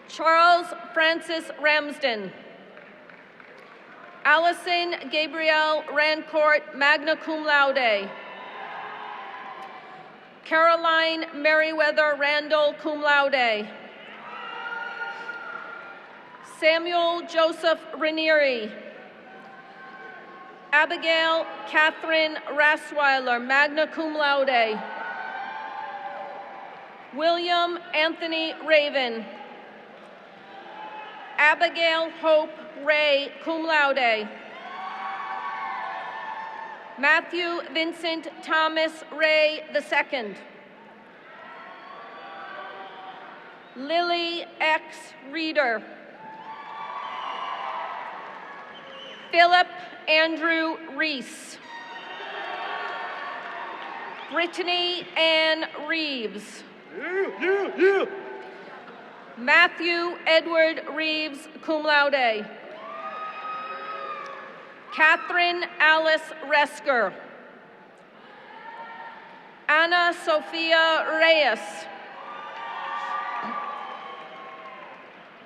Charles Francis Ramsden. Allison Gabrielle Rancourt, magna cum laude. Caroline Merriweather Randall, cum laude. Samuel Joseph Ranieri. Abigail Catherine Rasweiler, magna cum laude. William Anthony Raven. Abigail Hope Ray, cum laude. Matthew Vincent Thomas Ray II. Lily X. Reeder. Philip Andrew Reese. Brittany Ann Reeves. Matthew Edward Reeves, cum laude. Catherine Alice Resker. Ana Sophia Reyes.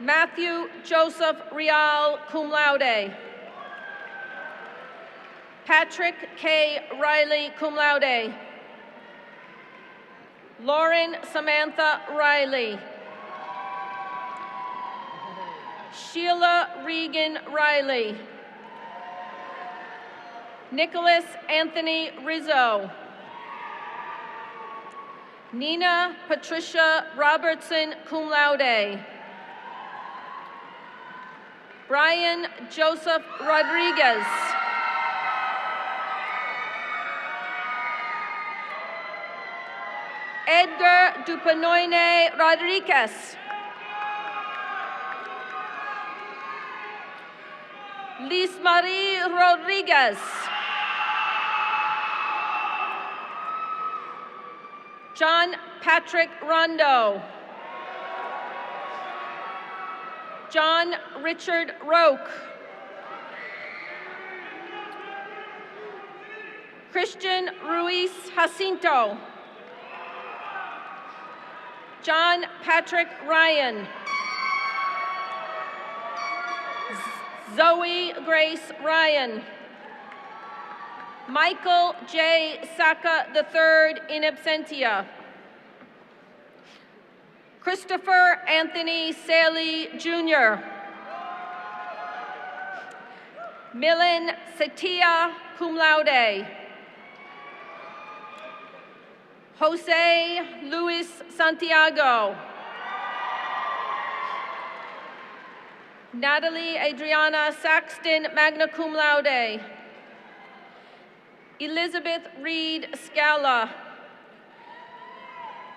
Matthew Joseph Rial, cum laude. Patrick K. Riley, cum laude. Lauren Samantha Riley. Sheila Regan Riley. Nicholas Anthony Rizzo. Nina Patricia Robertson, cum laude. Brian Joseph Rodriguez. Edgar Dupanoine Rodriguez. Liz Marie Rodriguez. John Patrick Rondo. John Richard Roque. Christian Ruiz Jacinto. John Patrick Ryan. Zoe Grace Ryan. Michael J. Saka III, in absentia. Christopher Anthony Saley, Jr. Milan Setia, cum laude. Jose Luis Santiago. Natalie Adriana Saxton, magna cum laude. Elizabeth Reed Scala.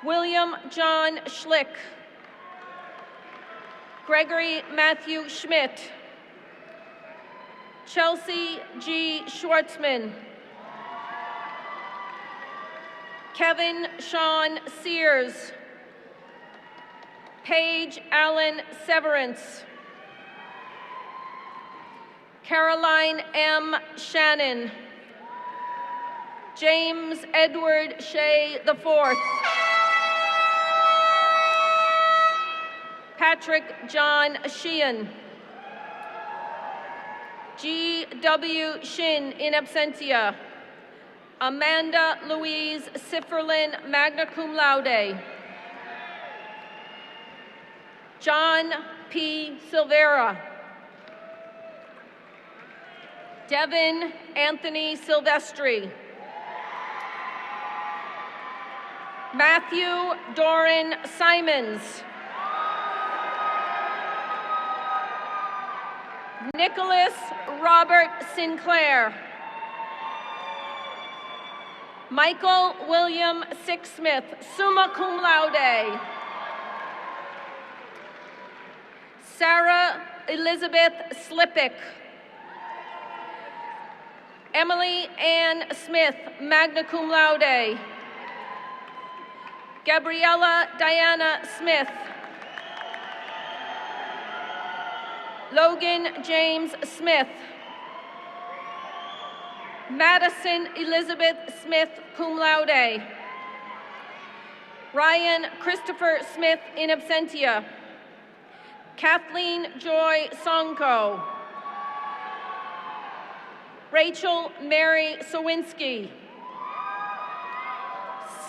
William John Schlick. Gregory Matthew Schmidt. Chelsea G. Schwartzman. Kevin Sean Sears. Paige Allen Severance. Caroline M. Shannon. James Edward Shea IV. Patrick John Sheehan. G. W. Shin, in absentia. Amanda Louise Sifferlin, magna cum laude. John P. Silvera. Devin Anthony Silvestri. Matthew Doran Simons. Nicholas Robert Sinclair. Michael William Sixsmith, summa cum laude. Sarah Elizabeth Slippick. Emily Ann Smith, magna cum laude. Gabriella Diana Smith. Logan James Smith. Madison Elizabeth Smith, cum laude. Ryan Christopher Smith, in absentia. Kathleen Joy Sonko. Rachel Mary Sawinski.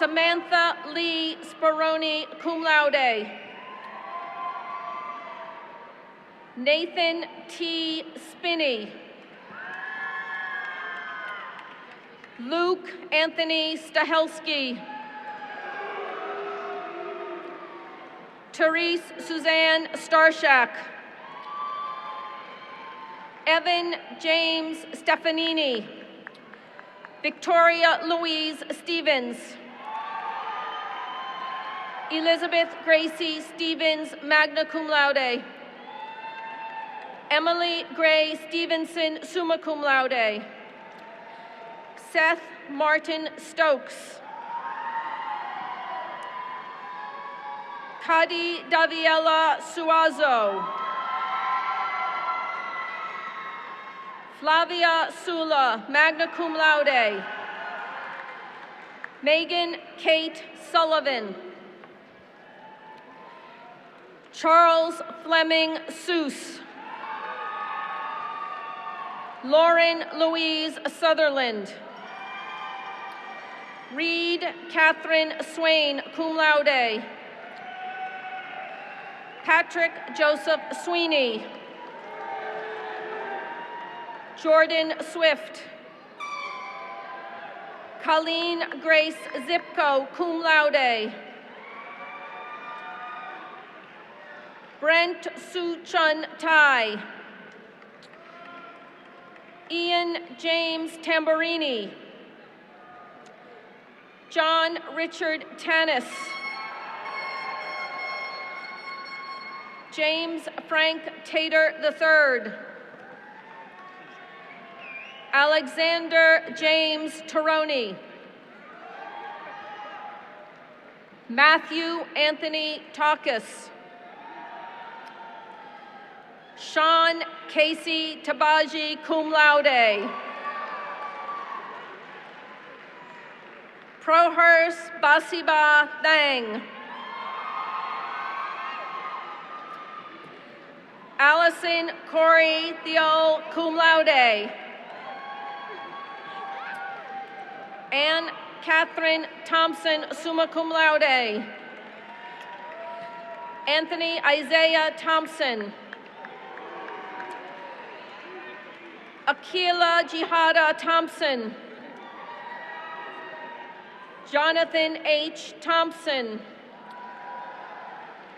Samantha Lee Speroni, cum laude. Nathan T. Spinney. Luke Anthony Stahelski. Therese Suzanne Starshak. Evan James Stefanini. Victoria Louise Stevens. Elizabeth Gracie Stevens, magna cum laude. Emily Gray Stevenson, summa cum laude. Seth Martin Stokes. Kadi Daviela Suazo. Flavia Sula, magna cum laude. Megan Kate Sullivan. Charles Fleming Seuss. Lauren Louise Sutherland. Reed Catherine Swain, cum laude. Patrick Joseph Sweeney. Jordan Swift. Colleen Grace Zipko, cum laude. Brent Su-Chun Tai. Ian James Tamburini. John Richard Tanis. James Frank Tater III. Alexander James Taroni. Matthew Anthony Takis. Sean Casey Tabaji, cum laude. Prohers Basiba Thang. Allison Corey Theo, cum laude. Anne Catherine Thompson, summa cum laude. Anthony Isaiah Thompson. Akila Jihada Thompson. Jonathan H. Thompson.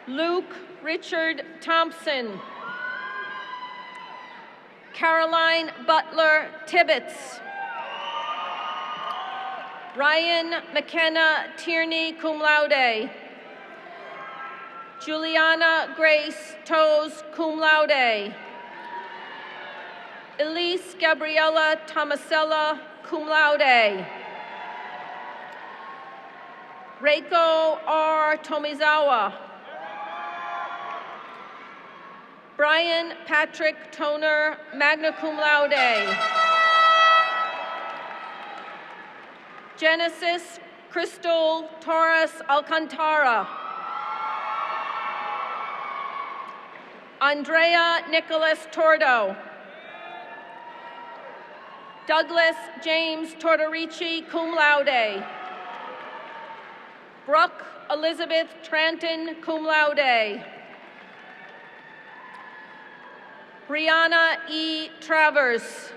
Luke Richard Thompson. Caroline Butler Tibbetts. Ryan McKenna Tierney, cum laude. Juliana Grace Toes, cum laude. Elise Gabriella Tomasella, cum laude. Reiko R. Tomizawa. Brian Patrick Toner, magna cum laude. Genesis Crystal Torres Alcantara. Andrea Nicholas Tordo. Douglas James Tortorici, cum laude. Brooke Elizabeth Tranton, cum laude. Brianna E. Travers.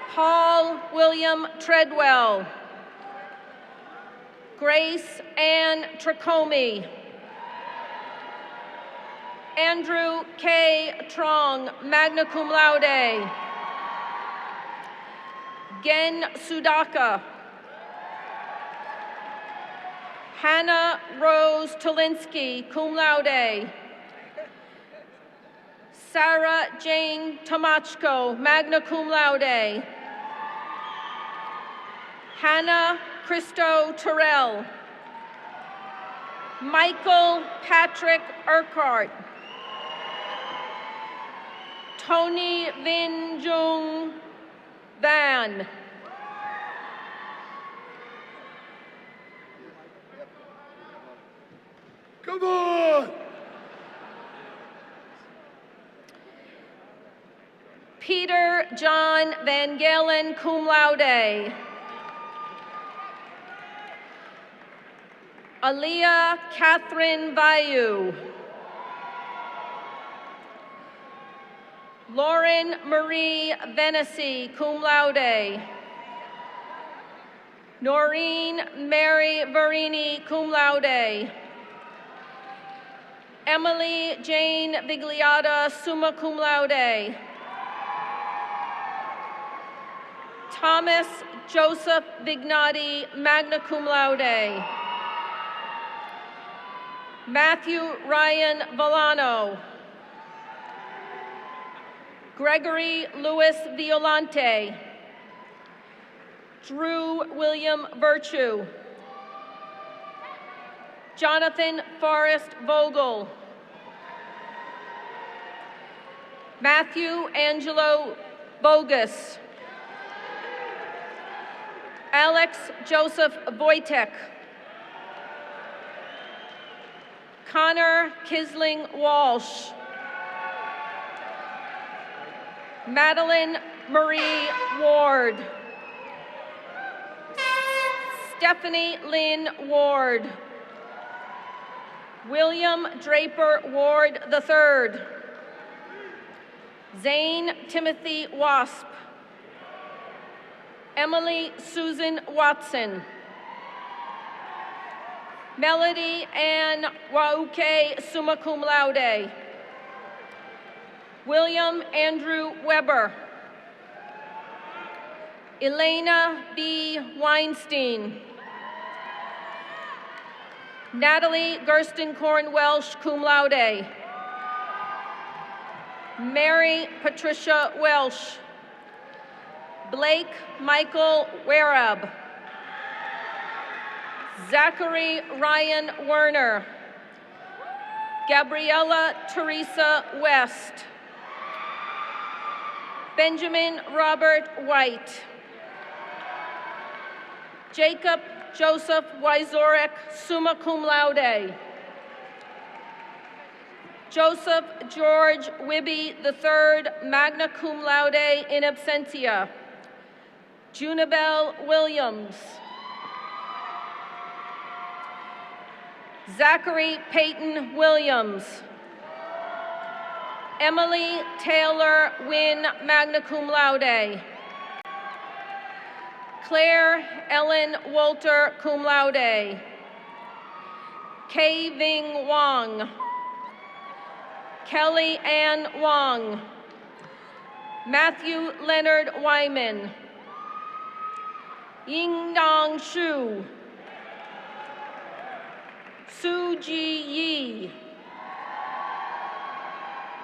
Paul William Treadwell. Grace Ann Tracomi. Andrew K. Trong, magna cum laude. Gen Sudaka. Hannah Rose Tolinsky, cum laude. Sarah Jane Tomachko, magna cum laude. Hannah Christo Terrell. Michael Patrick Urquhart. Tony Vin Jung Van. Come on! Peter John Van Galen, cum laude. Aliyah Catherine Vayu. Lauren Marie Vennessy, cum laude. Noreen Mary Verini, cum laude. Emily Jane Vigliata, summa cum laude. Thomas Joseph Vignati, magna cum laude. Matthew Ryan Volano. Gregory Louis Violante. Drew William Virtue. Jonathan Forrest Vogel. Matthew Angelo Bogus. Alex Joseph Wojtek. Connor Kisling Walsh. Madeline Marie Ward. Stephanie Lynn Ward. William Draper Ward III. Zane Timothy Wasp. Emily Susan Watson. Melody Ann Wauke, summa cum laude. William Andrew Weber. Elena B. Weinstein. Natalie Gerstenkorn Welsh, cum laude. Mary Patricia Welsh. Blake Michael Werab. Zachary Ryan Werner. Gabriella Teresa West. Benjamin Robert White. Jacob Joseph Wyzorek, summa cum laude. Joseph George Wibby III, magna cum laude in absentia. Junibel Williams. Zachary Peyton Williams. Emily Taylor Wynn, magna cum laude. Claire Ellen Walter, cum laude. Kei Ving Wang. Kelly Ann Wang. Matthew Leonard Wyman. Yingdong Shu. Su Ji Yi.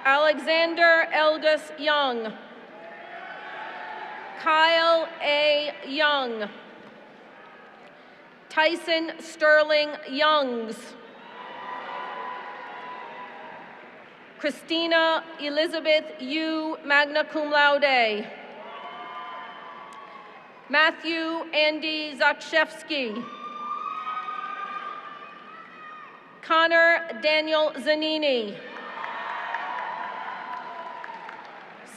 Alexander Eldus Young. Kyle A. Young. Tyson Sterling Youngs. Christina Elizabeth Yu, magna cum laude. Matthew Andy Zakshevsky. Connor Daniel Zanini.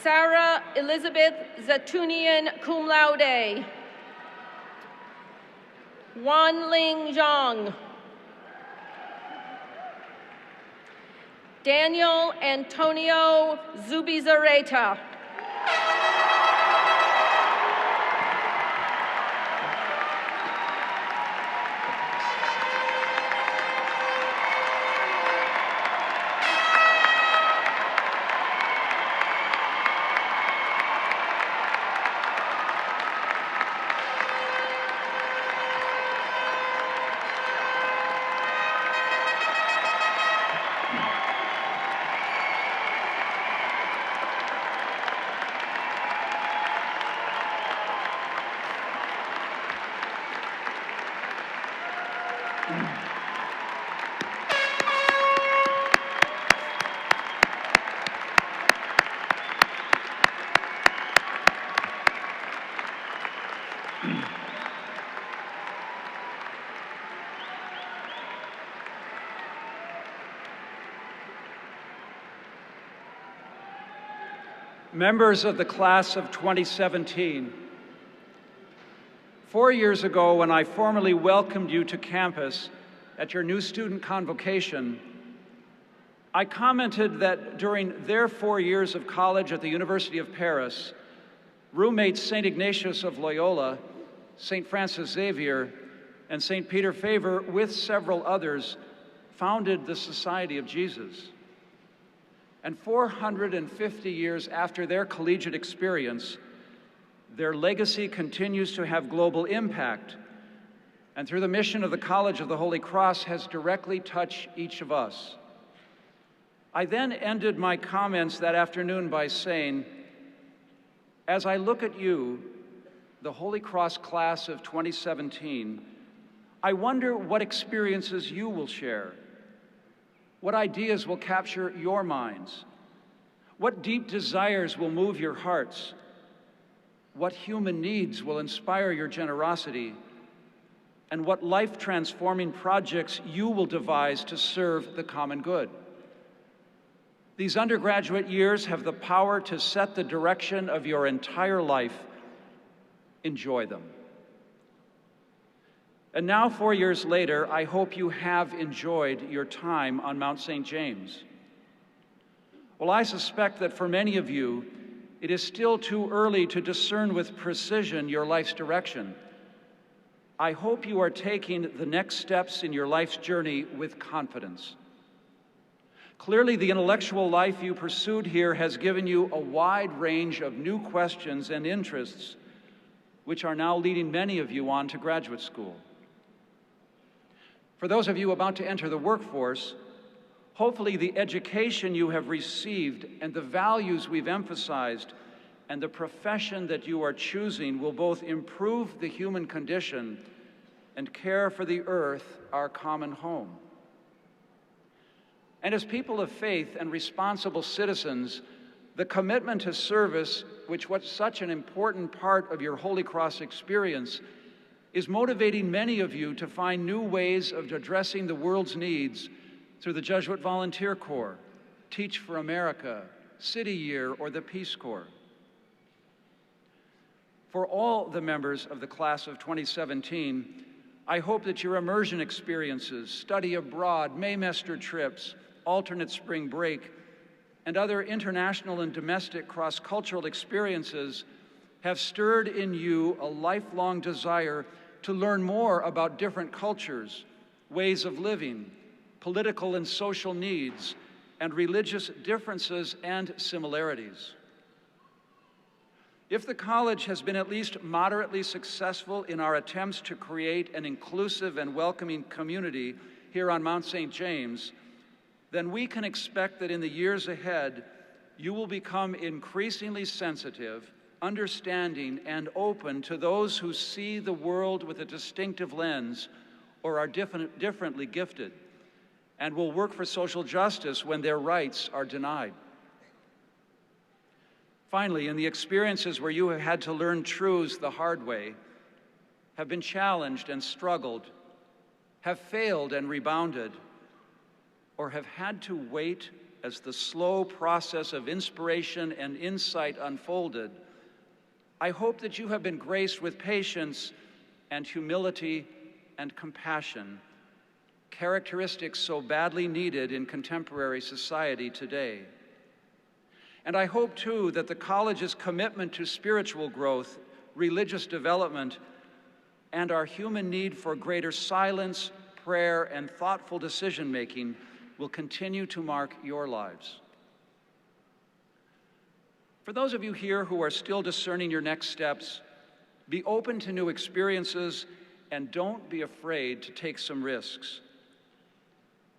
Sarah Elizabeth Zatunian, cum laude. Wan Ling Zhang. Daniel Antonio Zubizarreta. Members of the class of 2017, 4 years ago when I formally welcomed you to campus, at your new student convocation, I commented that during their 4 years of college at the University of Paris, roommates St. Ignatius of Loyola, St. Francis Xavier, and St. Peter Faber, with several others, founded the Society of Jesus. And 450 years after their collegiate experience, their legacy continues to have global impact, and through the mission of the College of the Holy Cross has directly touched each of us. I then ended my comments that afternoon by saying, as I look at you, the Holy Cross class of 2017, I wonder what experiences you will share, what ideas will capture your minds, what deep desires will move your hearts, what human needs will inspire your generosity, and what life-transforming projects you will devise to serve the common good. These undergraduate years have the power to set the direction of your entire life. Enjoy them. And now, 4 years later, I hope you have enjoyed your time on Mount St. James. Well, I suspect that for many of you, it is still too early to discern with precision your life's direction. I hope you are taking the next steps in your life's journey with confidence. Clearly, the intellectual life you pursued here has given you a wide range of new questions and interests, which are now leading many of you on to graduate school. For those of you about to enter the workforce, hopefully the education you have received and the values we've emphasized and the profession that you are choosing will both improve the human condition and care for the earth, our common home. And as people of faith and responsible citizens, the commitment to service, which was such an important part of your Holy Cross experience, is motivating many of you to find new ways of addressing the world's needs through the Jesuit Volunteer Corps, Teach for America, City Year, or the Peace Corps. For all the members of the class of 2017, I hope that your immersion experiences, study abroad, Maymester trips, alternate spring break, and other international and domestic cross-cultural experiences have stirred in you a lifelong desire to learn more about different cultures, ways of living, political and social needs, and religious differences and similarities. If the college has been at least moderately successful in our attempts to create an inclusive and welcoming community here on Mount St. James, then we can expect that in the years ahead, you will become increasingly sensitive, understanding, and open to those who see the world with a distinctive lens or are differently gifted, and will work for social justice when their rights are denied. Finally, in the experiences where you have had to learn truths the hard way, have been challenged and struggled, have failed and rebounded, or have had to wait as the slow process of inspiration and insight unfolded, I hope that you have been graced with patience and humility and compassion, characteristics so badly needed in contemporary society today. And I hope, too, that the college's commitment to spiritual growth, religious development, and our human need for greater silence, prayer, and thoughtful decision-making will continue to mark your lives. For those of you here who are still discerning your next steps, be open to new experiences and don't be afraid to take some risks.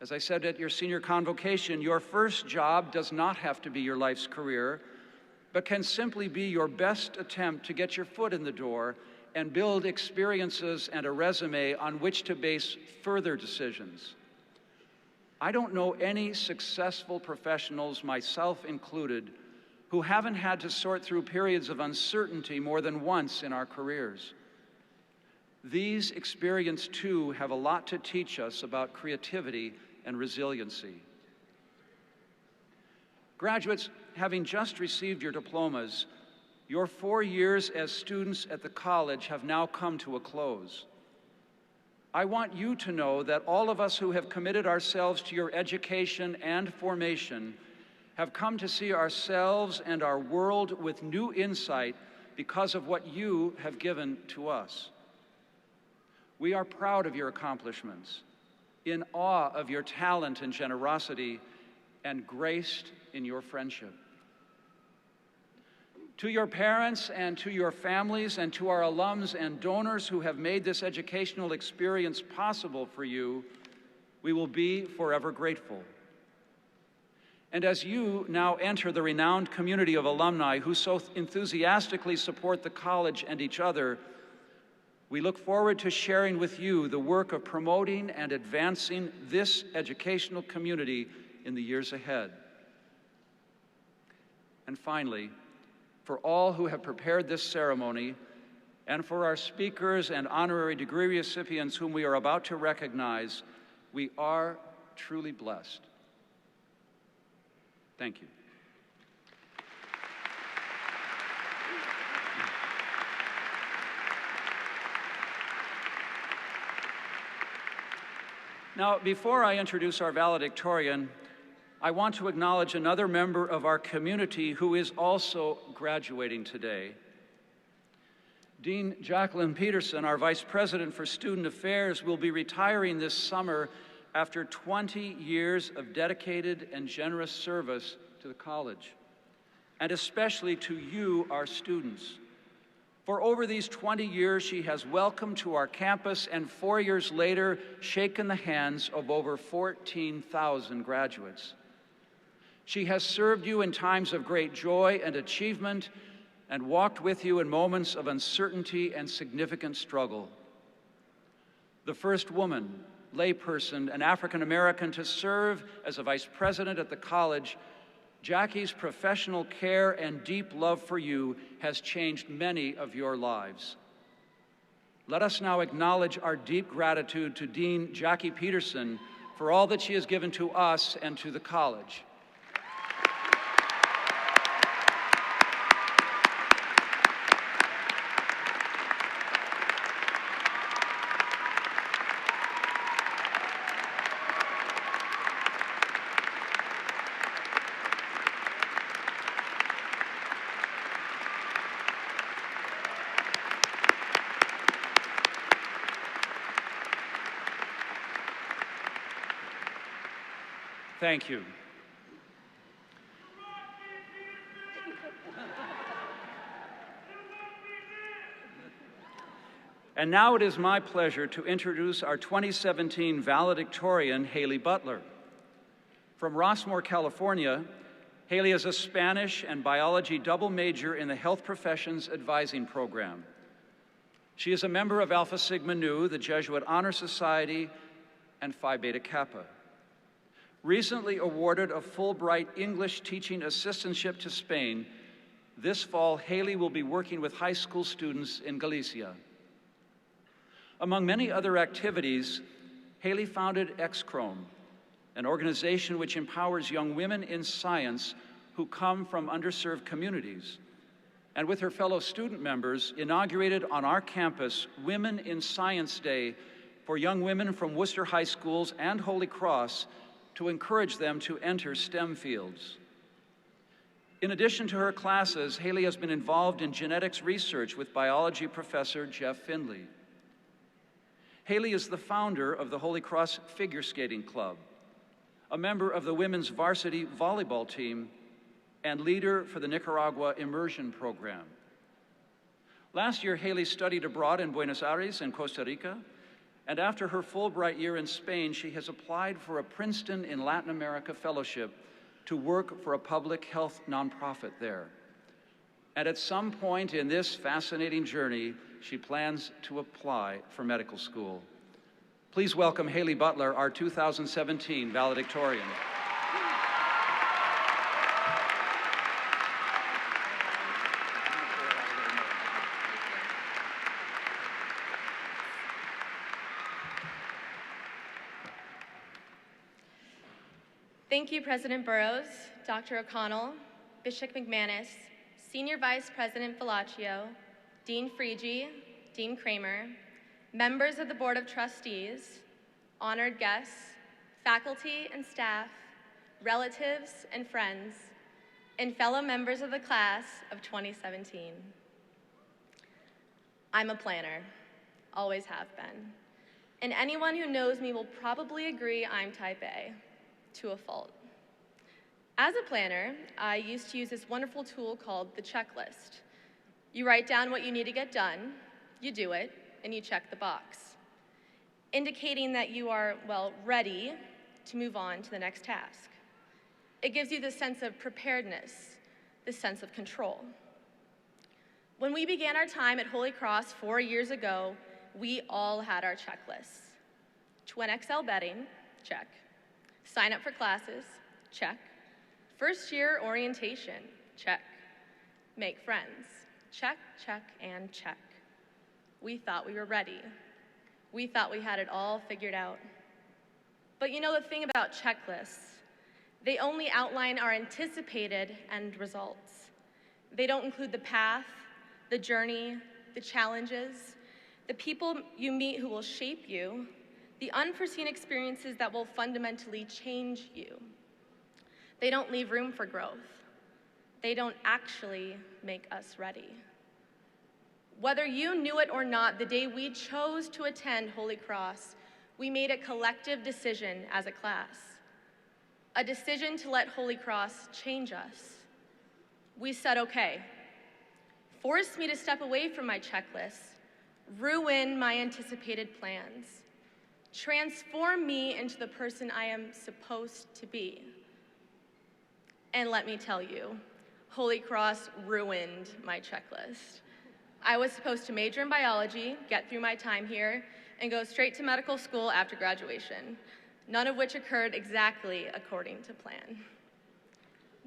As I said at your senior convocation, your first job does not have to be your life's career, but can simply be your best attempt to get your foot in the door and build experiences and a resume on which to base further decisions. I don't know any successful professionals, myself included, who haven't had to sort through periods of uncertainty more than once in our careers. These experiences, too, have a lot to teach us about creativity and resiliency. Graduates, having just received your diplomas, your 4 years as students at the college have now come to a close. I want you to know that all of us who have committed ourselves to your education and formation have come to see ourselves and our world with new insight because of what you have given to us. We are proud of your accomplishments, in awe of your talent and generosity, and graced in your friendship. To your parents and to your families and to our alums and donors who have made this educational experience possible for you, we will be forever grateful. And as you now enter the renowned community of alumni who so enthusiastically support the college and each other, we look forward to sharing with you the work of promoting and advancing this educational community in the years ahead. And finally, for all who have prepared this ceremony, and for our speakers and honorary degree recipients whom we are about to recognize, we are truly blessed. Thank you. Now, before I introduce our valedictorian, I want to acknowledge another member of our community who is also graduating today. Dean Jacqueline Peterson, our Vice President for Student Affairs, will be retiring this summer after 20 years of dedicated and generous service to the college, and especially to you, our students. For over these 20 years, she has welcomed to our campus and 4 years later, shaken the hands of over 14,000 graduates. She has served you in times of great joy and achievement and walked with you in moments of uncertainty and significant struggle. The first woman, layperson, and African American to serve as a vice president at the college, Jackie's professional care and deep love for you has changed many of your lives. Let us now acknowledge our deep gratitude to Dean Jackie Peterson for all that she has given to us and to the college. Thank you. And now it is my pleasure to introduce our 2017 valedictorian, Haley Butler. From Rossmore, California, Haley is a Spanish and biology double major in the Health Professions Advising Program. She is a member of Alpha Sigma Nu, the Jesuit Honor Society, and Phi Beta Kappa. Recently awarded a Fulbright English teaching assistantship to Spain, this fall Haley will be working with high school students in Galicia. Among many other activities, Haley founded XChrome, an organization which empowers young women in science who come from underserved communities, and with her fellow student members, inaugurated on our campus Women in Science Day for young women from Worcester High Schools and Holy Cross to encourage them to enter STEM fields. In addition to her classes, Haley has been involved in genetics research with biology professor Jeff Findley. Haley is the founder of the Holy Cross Figure Skating Club, a member of the women's varsity volleyball team, and leader for the Nicaragua Immersion Program. Last year, Haley studied abroad in Buenos Aires and Costa Rica, and after her Fulbright year in Spain, she has applied for a Princeton in Latin America fellowship to work for a public health nonprofit there. And at some point in this fascinating journey, she plans to apply for medical school. Please welcome Haley Butler, our 2017 valedictorian. Thank you, President Burrows, Dr. O'Connell, Bishop McManus, Senior Vice President Velaccio, Dean Friege, Dean Kramer, members of the Board of Trustees, honored guests, faculty and staff, relatives and friends, and fellow members of the class of 2017. I'm a planner, always have been. And anyone who knows me will probably agree I'm type A, to a fault. As a planner, I used to use this wonderful tool called the checklist. You write down what you need to get done, you do it, and you check the box, indicating that you are, well, ready to move on to the next task. It gives you this sense of preparedness, this sense of control. When we began our time at Holy Cross 4 years ago, we all had our checklists. Twin XL bedding, check. Sign up for classes, check. First year orientation, check. Make friends, check, check, and check. We thought we were ready. We thought we had it all figured out. But you know the thing about checklists, they only outline our anticipated end results. They don't include the path, the journey, the challenges, the people you meet who will shape you, the unforeseen experiences that will fundamentally change you. They don't leave room for growth. They don't actually make us ready. Whether you knew it or not, the day we chose to attend Holy Cross, we made a collective decision as a class, a decision to let Holy Cross change us. We said, okay, force me to step away from my checklist, ruin my anticipated plans, transform me into the person I am supposed to be. And let me tell you, Holy Cross ruined my checklist. I was supposed to major in biology, get through my time here, and go straight to medical school after graduation, none of which occurred exactly according to plan.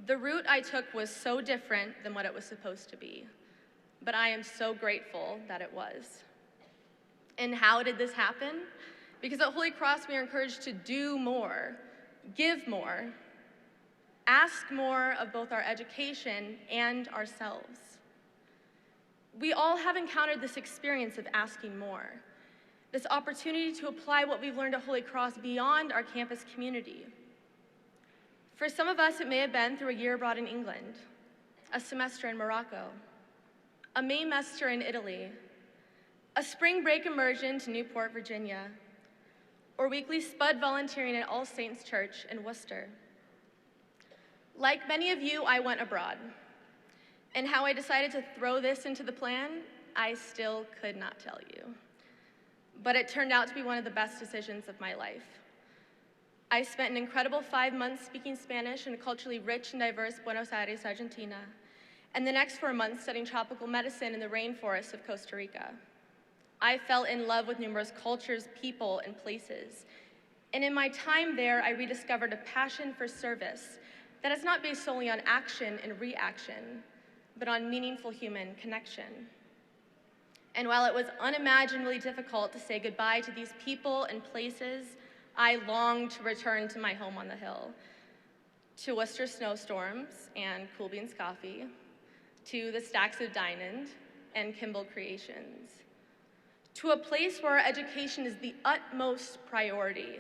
The route I took was so different than what it was supposed to be, but I am so grateful that it was. And how did this happen? Because at Holy Cross, we are encouraged to do more, give more, ask more of both our education and ourselves. We all have encountered this experience of asking more, this opportunity to apply what we've learned at Holy Cross beyond our campus community. For some of us, it may have been through a year abroad in England, a semester in Morocco, a Maymester in Italy, a spring break immersion to Newport, Virginia, or weekly spud volunteering at All Saints Church in Worcester. Like many of you, I went abroad. And how I decided to throw this into the plan, I still could not tell you. But it turned out to be one of the best decisions of my life. I spent an incredible 5 months speaking Spanish in a culturally rich and diverse Buenos Aires, Argentina, and the next 4 months studying tropical medicine in the rainforests of Costa Rica. I fell in love with numerous cultures, people, and places. And in my time there, I rediscovered a passion for service that is not based solely on action and reaction, but on meaningful human connection. And while it was unimaginably difficult to say goodbye to these people and places, I longed to return to my home on the hill, to Worcester snowstorms and Cool Beans coffee, to the stacks of Dinand and Kimball creations, to a place where our education is the utmost priority,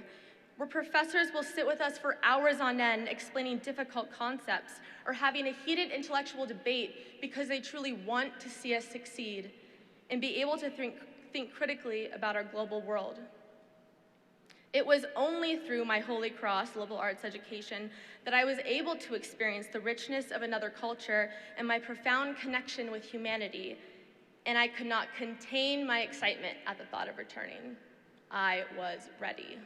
where professors will sit with us for hours on end explaining difficult concepts or having a heated intellectual debate because they truly want to see us succeed and be able to think critically about our global world. It was only through my Holy Cross liberal arts education that I was able to experience the richness of another culture and my profound connection with humanity, and I could not contain my excitement at the thought of returning. I was ready.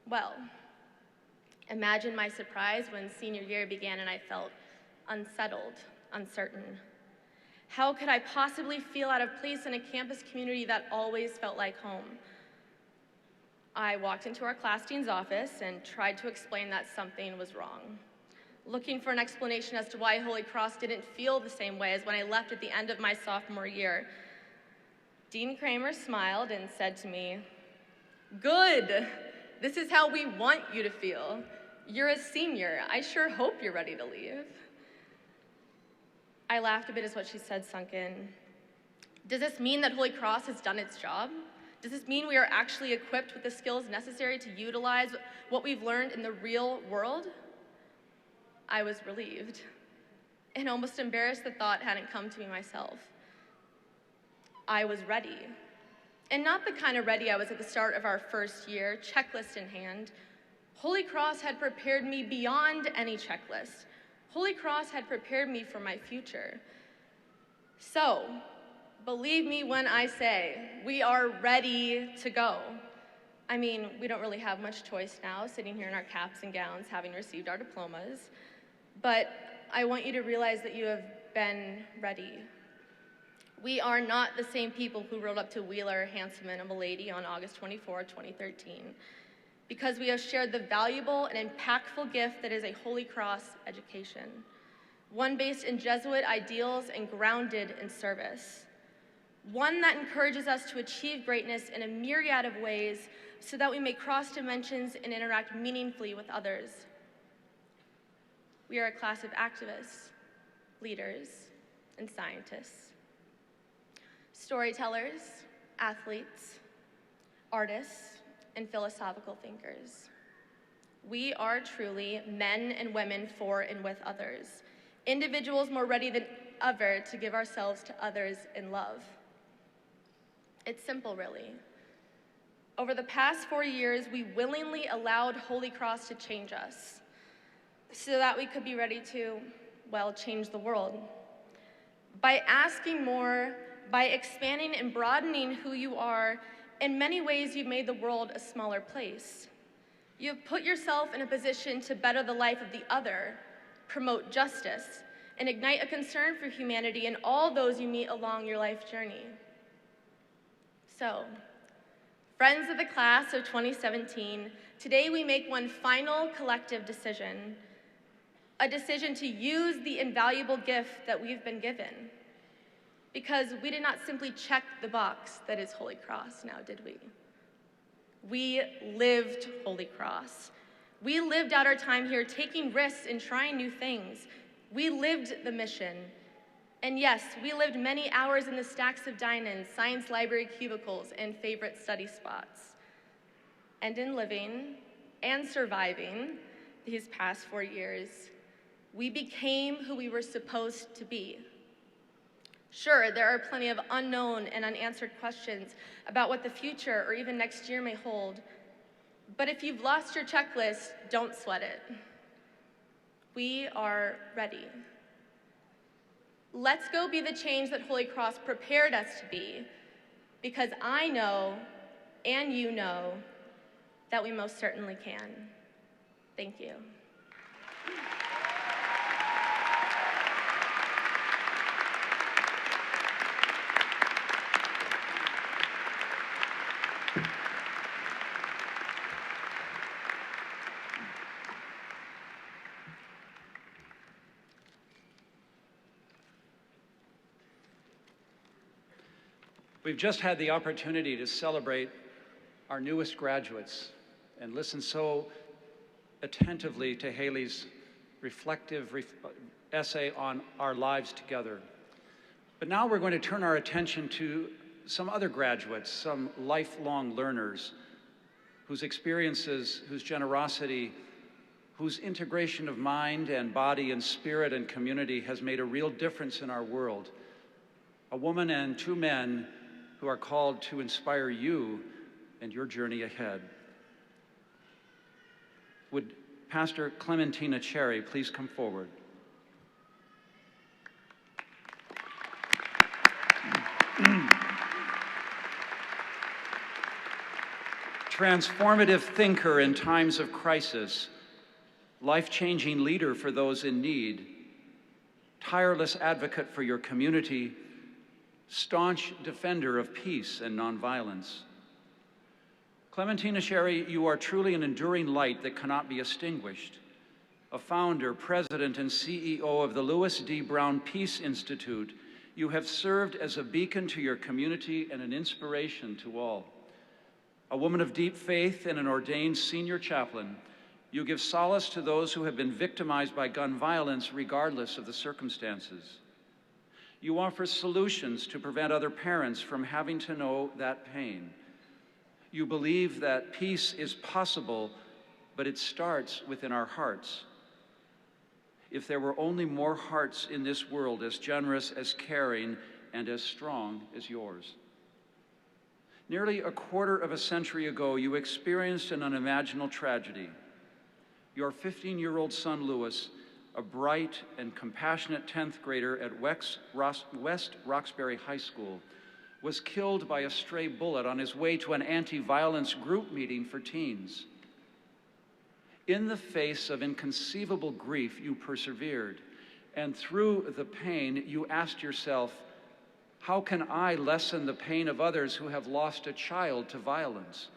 Well, imagine my surprise when senior year began and I felt unsettled, uncertain. How could I possibly feel out of place in a campus community that always felt like home? I walked into our class dean's office and tried to explain that something was wrong, looking for an explanation as to why Holy Cross didn't feel the same way as when I left at the end of my sophomore year. Dean Kramer smiled and said to me, "Good. This is how we want you to feel. You're a senior. I sure hope you're ready to leave." I laughed a bit as what she said sunk in. Does this mean that Holy Cross has done its job? Does this mean we are actually equipped with the skills necessary to utilize what we've learned in the real world? I was relieved and almost embarrassed the thought hadn't come to me myself. I was ready. And not the kind of ready I was at the start of our first year, checklist in hand. Holy Cross had prepared me beyond any checklist. Holy Cross had prepared me for my future. So, believe me when I say, we are ready to go. I mean, we don't really have much choice now, sitting here in our caps and gowns, having received our diplomas. But I want you to realize that you have been ready. We are not the same people who rode up to Wheeler, Hanselman, and Milady on August 24, 2013, because we have shared the valuable and impactful gift that is a Holy Cross education, one based in Jesuit ideals and grounded in service, one that encourages us to achieve greatness in a myriad of ways so that we may cross dimensions and interact meaningfully with others. We are a class of activists, leaders, and scientists, storytellers, athletes, artists, and philosophical thinkers. We are truly men and women for and with others, individuals more ready than ever to give ourselves to others in love. It's simple, really. Over the past 4 years, we willingly allowed Holy Cross to change us so that we could be ready to, well, change the world. By asking more, by expanding and broadening who you are, in many ways you've made the world a smaller place. You have put yourself in a position to better the life of the other, promote justice, and ignite a concern for humanity and all those you meet along your life journey. So, friends of the class of 2017, today we make one final collective decision, a decision to use the invaluable gift that we've been given. Because we did not simply check the box that is Holy Cross now, did we? We lived Holy Cross. We lived out our time here taking risks and trying new things. We lived the mission. And yes, we lived many hours in the stacks of dine-ins, science library cubicles, and favorite study spots. And in living and surviving these past 4 years, we became who we were supposed to be. Sure, there are plenty of unknown and unanswered questions about what the future or even next year may hold. But if you've lost your checklist, don't sweat it. We are ready. Let's go be the change that Holy Cross prepared us to be, because I know, and you know, that we most certainly can. Thank you. We've just had the opportunity to celebrate our newest graduates and listen so attentively to Haley's reflective essay on our lives together. But now we're going to turn our attention to some other graduates, some lifelong learners whose experiences, whose generosity, whose integration of mind and body and spirit and community has made a real difference in our world. A woman and 2 men who are called to inspire you and your journey ahead. Would Pastor Clementina Cherry please come forward? Transformative thinker in times of crisis, life-changing leader for those in need, tireless advocate for your community, staunch defender of peace and nonviolence. Clementina Cherry, you are truly an enduring light that cannot be extinguished. A founder, president, and CEO of the Lewis D. Brown Peace Institute, you have served as a beacon to your community and an inspiration to all. A woman of deep faith and an ordained senior chaplain, you give solace to those who have been victimized by gun violence regardless of the circumstances. You offer solutions to prevent other parents from having to know that pain. You believe that peace is possible, but it starts within our hearts. If there were only more hearts in this world as generous, as caring, and as strong as yours. Nearly a quarter of a century ago, you experienced an unimaginable tragedy. Your 15-year-old son, Louis, a bright and compassionate 10th grader at West Roxbury High School, was killed by a stray bullet on his way to an anti-violence group meeting for teens. In the face of inconceivable grief, you persevered, and through the pain, you asked yourself, how can I lessen the pain of others who have lost a child to violence?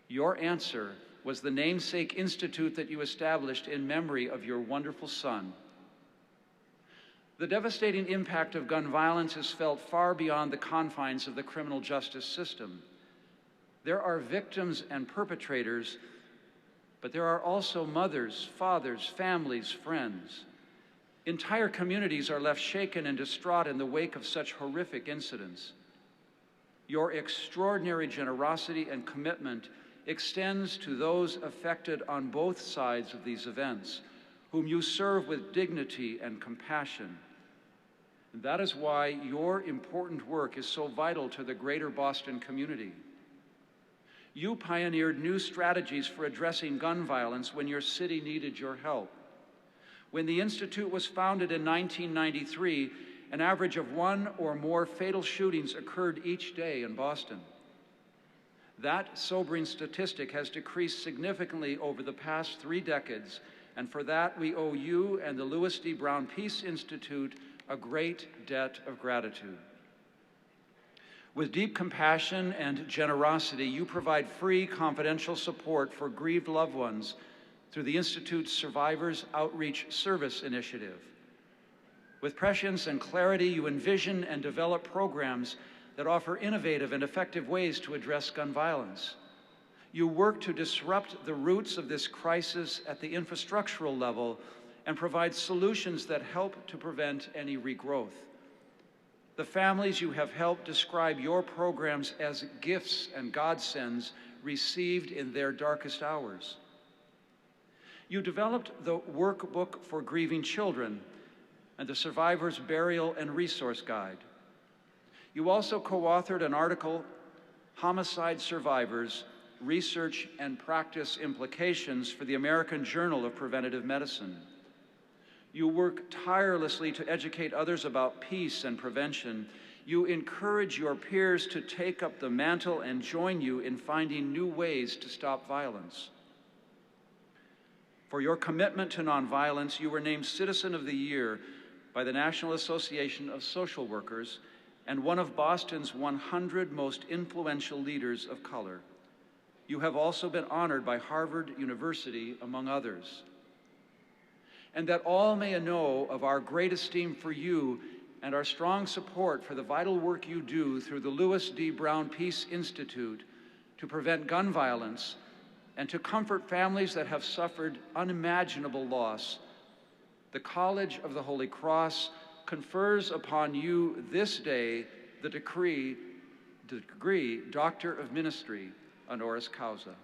Your answer was the namesake institute that you established in memory of your wonderful son. The devastating impact of gun violence is felt far beyond the confines of the criminal justice system. There are victims and perpetrators, but there are also mothers, fathers, families, friends. Entire communities are left shaken and distraught in the wake of such horrific incidents. Your extraordinary generosity and commitment extends to those affected on both sides of these events, whom you serve with dignity and compassion. And that is why your important work is so vital to the greater Boston community. You pioneered new strategies for addressing gun violence when your city needed your help. When the Institute was founded in 1993, an average of 1 or more fatal shootings occurred each day in Boston. That sobering statistic has decreased significantly over the past 3 decades, and for that we owe you and the Louis D. Brown Peace Institute a great debt of gratitude. With deep compassion and generosity, you provide free, confidential support for grieved loved ones through the Institute's Survivors Outreach Service Initiative. With prescience and clarity, you envision and develop programs that offer innovative and effective ways to address gun violence. You work to disrupt the roots of this crisis at the infrastructural level and provide solutions that help to prevent any regrowth. The families you have helped describe your programs as gifts and godsends received in their darkest hours. You developed the Workbook for Grieving Children and the Survivor's Burial and Resource Guide. You also co-authored an article, Homicide Survivors, Research and Practice Implications for the American Journal of Preventive Medicine. You work tirelessly to educate others about peace and prevention. You encourage your peers to take up the mantle and join you in finding new ways to stop violence. For your commitment to nonviolence, you were named Citizen of the Year by the National Association of Social Workers and one of Boston's 100 most influential leaders of color. You have also been honored by Harvard University, among others. And that all may know of our great esteem for you and our strong support for the vital work you do through the Louis D. Brown Peace Institute to prevent gun violence and to comfort families that have suffered unimaginable loss, the College of the Holy Cross confers upon you this day the degree Doctor of Ministry, honoris causa.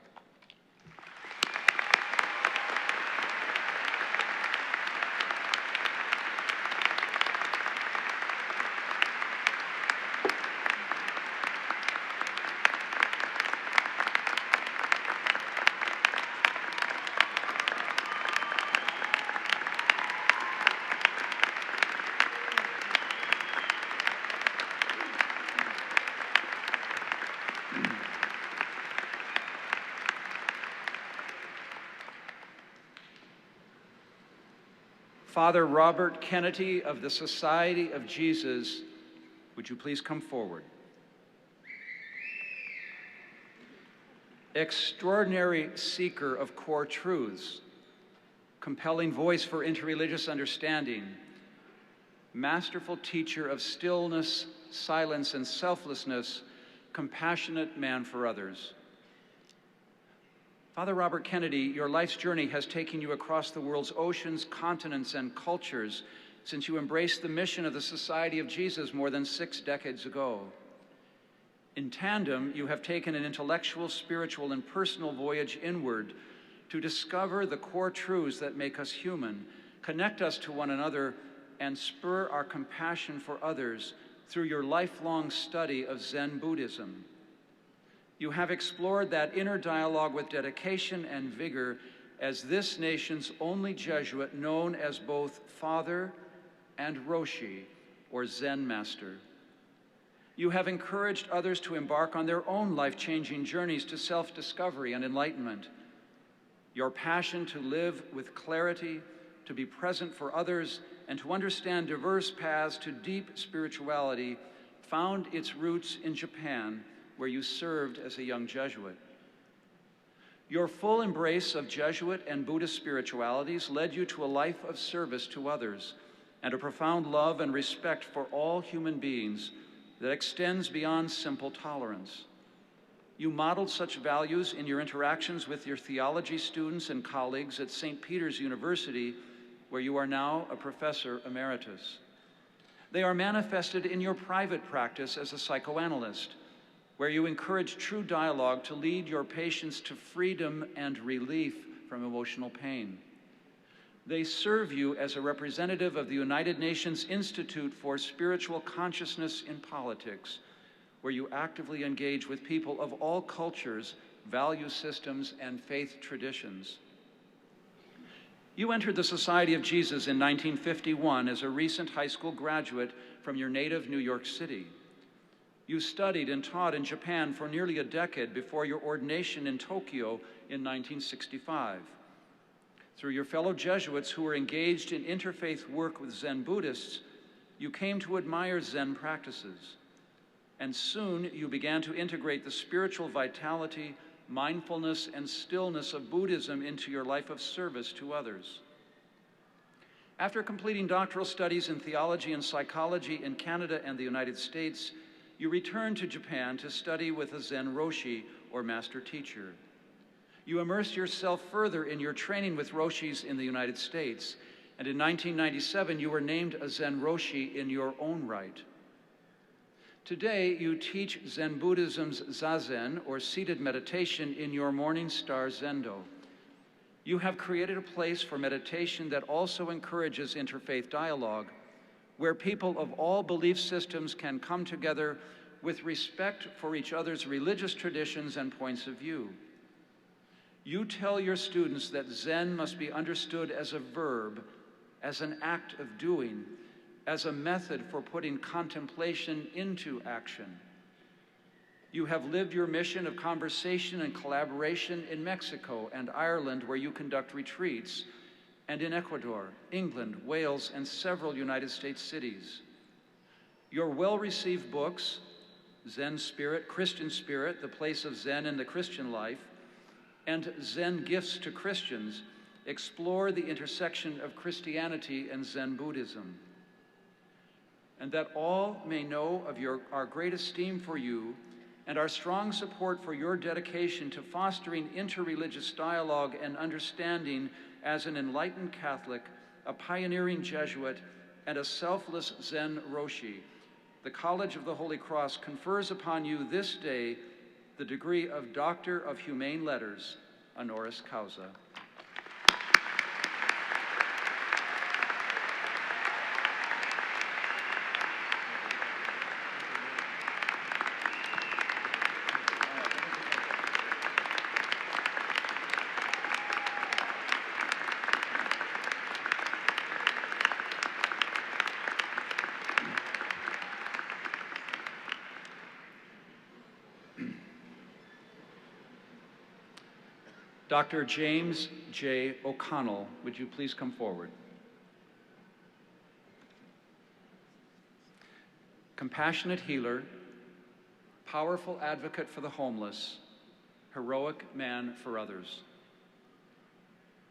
Father Robert Kennedy of the Society of Jesus, would you please come forward? Extraordinary seeker of core truths, compelling voice for interreligious understanding, masterful teacher of stillness, silence, and selflessness, compassionate man for others. Father Robert Kennedy, your life's journey has taken you across the world's oceans, continents, and cultures since you embraced the mission of the Society of Jesus more than 6 decades ago. In tandem, you have taken an intellectual, spiritual, and personal voyage inward to discover the core truths that make us human, connect us to one another, and spur our compassion for others through your lifelong study of Zen Buddhism. You have explored that inner dialogue with dedication and vigor as this nation's only Jesuit known as both Father and Roshi, or Zen Master. You have encouraged others to embark on their own life-changing journeys to self-discovery and enlightenment. Your passion to live with clarity, to be present for others, and to understand diverse paths to deep spirituality found its roots in Japan, where you served as a young Jesuit. Your full embrace of Jesuit and Buddhist spiritualities led you to a life of service to others and a profound love and respect for all human beings that extends beyond simple tolerance. You modeled such values in your interactions with your theology students and colleagues at St. Peter's University, where you are now a professor emeritus. They are manifested in your private practice as a psychoanalyst, where you encourage true dialogue to lead your patients to freedom and relief from emotional pain. They serve you as a representative of the United Nations Institute for Spiritual Consciousness in Politics, where you actively engage with people of all cultures, value systems, and faith traditions. You entered the Society of Jesus in 1951 as a recent high school graduate from your native New York City. You studied and taught in Japan for nearly a decade before your ordination in Tokyo in 1965. Through your fellow Jesuits who were engaged in interfaith work with Zen Buddhists, you came to admire Zen practices. And soon you began to integrate the spiritual vitality, mindfulness, and stillness of Buddhism into your life of service to others. After completing doctoral studies in theology and psychology in Canada and the United States, you returned to Japan to study with a Zen Roshi, or master teacher. You immersed yourself further in your training with Roshis in the United States, and in 1997 you were named a Zen Roshi in your own right. Today, you teach Zen Buddhism's Zazen, or seated meditation, in your Morning Star Zendo. You have created a place for meditation that also encourages interfaith dialogue, where people of all belief systems can come together with respect for each other's religious traditions and points of view. You tell your students that Zen must be understood as a verb, as an act of doing, as a method for putting contemplation into action. You have lived your mission of conversation and collaboration in Mexico and Ireland, where you conduct retreats, and in Ecuador, England, Wales, and several United States cities. Your well-received books, Zen Spirit, Christian Spirit, The Place of Zen in the Christian Life, and Zen Gifts to Christians, explore the intersection of Christianity and Zen Buddhism. And that all may know of our great esteem for you and our strong support for your dedication to fostering interreligious dialogue and understanding as an enlightened Catholic, a pioneering Jesuit, and a selfless Zen Roshi. The College of the Holy Cross confers upon you this day the degree of Doctor of Humane Letters, honoris causa. Dr. James J. O'Connell, would you please come forward? Compassionate healer, powerful advocate for the homeless, heroic man for others.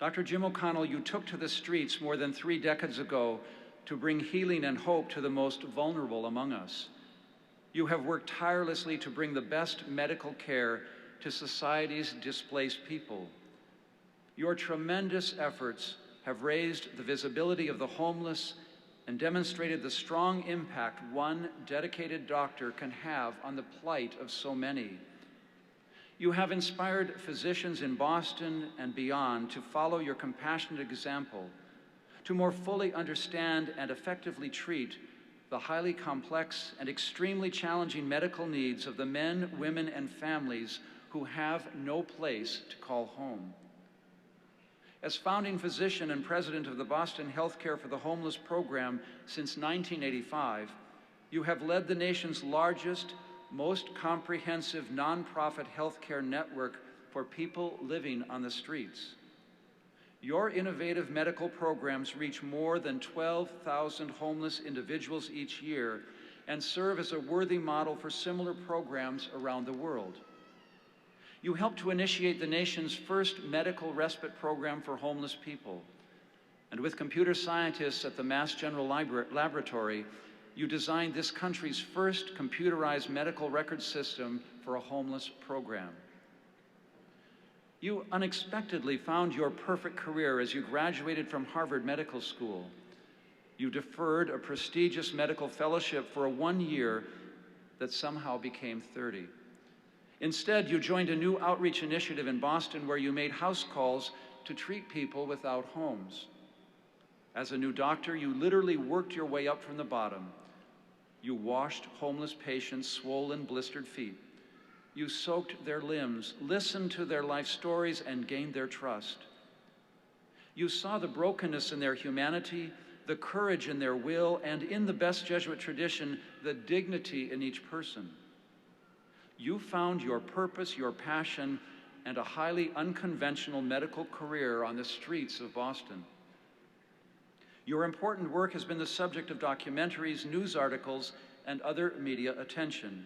Dr. Jim O'Connell, you took to the streets more than 3 decades ago to bring healing and hope to the most vulnerable among us. You have worked tirelessly to bring the best medical care to society's displaced people. Your tremendous efforts have raised the visibility of the homeless and demonstrated the strong impact one dedicated doctor can have on the plight of so many. You have inspired physicians in Boston and beyond to follow your compassionate example, to more fully understand and effectively treat the highly complex and extremely challenging medical needs of the men, women, and families who have no place to call home. As founding physician and president of the Boston Healthcare for the Homeless program since 1985, you have led the nation's largest, most comprehensive nonprofit healthcare network for people living on the streets. Your innovative medical programs reach more than 12,000 homeless individuals each year and serve as a worthy model for similar programs around the world. You helped to initiate the nation's first medical respite program for homeless people. And with computer scientists at the Mass General Laboratory, you designed this country's first computerized medical record system for a homeless program. You unexpectedly found your perfect career as you graduated from Harvard Medical School. You deferred a prestigious medical fellowship for 1 year that somehow became 30. Instead, you joined a new outreach initiative in Boston where you made house calls to treat people without homes. As a new doctor, you literally worked your way up from the bottom. You washed homeless patients' swollen, blistered feet. You soaked their limbs, listened to their life stories, and gained their trust. You saw the brokenness in their humanity, the courage in their will, and in the best Jesuit tradition, the dignity in each person. You found your purpose, your passion, and a highly unconventional medical career on the streets of Boston. Your important work has been the subject of documentaries, news articles, and other media attention.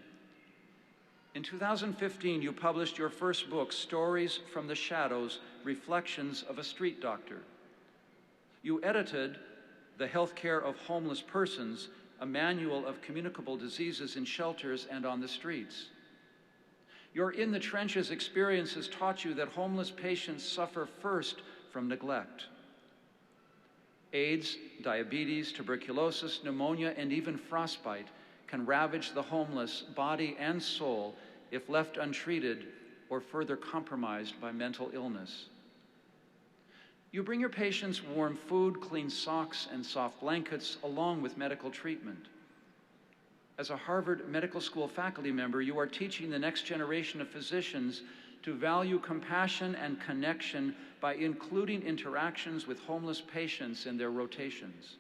In 2015, you published your first book, Stories from the Shadows, Reflections of a Street Doctor. You edited The Healthcare of Homeless Persons, a manual of communicable diseases in shelters and on the streets. Your in the trenches experiences taught you that homeless patients suffer first from neglect. AIDS, diabetes, tuberculosis, pneumonia, and even frostbite can ravage the homeless body and soul if left untreated or further compromised by mental illness. You bring your patients warm food, clean socks, and soft blankets along with medical treatment. As a Harvard Medical School faculty member, you are teaching the next generation of physicians to value compassion and connection by including interactions with homeless patients in their rotations.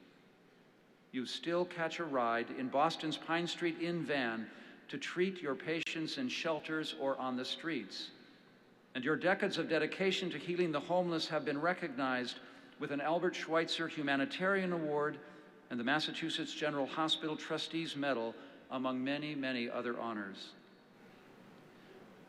You still catch a ride in Boston's Pine Street Inn van to treat your patients in shelters or on the streets. And your decades of dedication to healing the homeless have been recognized with an Albert Schweitzer Humanitarian Award and the Massachusetts General Hospital Trustees Medal, among many, many other honors.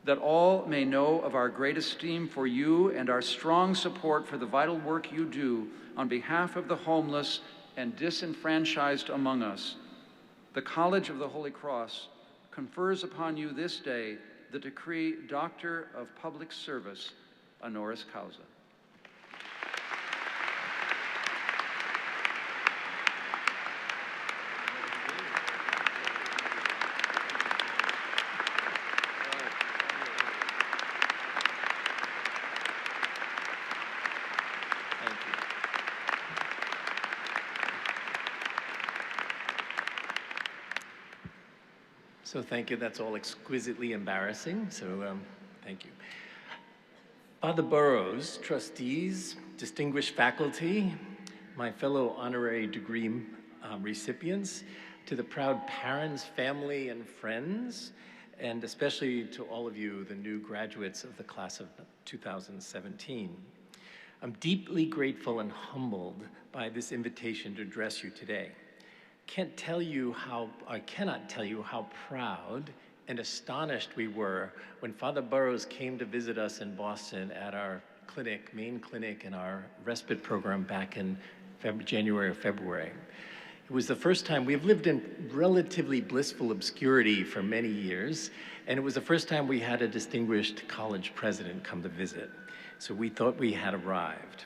That all may know of our great esteem for you and our strong support for the vital work you do on behalf of the homeless and disenfranchised among us, the College of the Holy Cross confers upon you this day the decree Doctor of Public Service, honoris causa. So thank you. That's all exquisitely embarrassing. So thank you. Father Burrows, trustees, distinguished faculty, my fellow honorary degree recipients, to the proud parents, family, and friends, and especially to all of you, the new graduates of the class of 2017. I'm deeply grateful and humbled by this invitation to address you today. I cannot tell you how proud and astonished we were when Father Burrows came to visit us in Boston at our clinic, main clinic, in our respite program back in January or February. It was the first time. We've lived in relatively blissful obscurity for many years, and it was the first time we had a distinguished college president come to visit. So we thought we had arrived.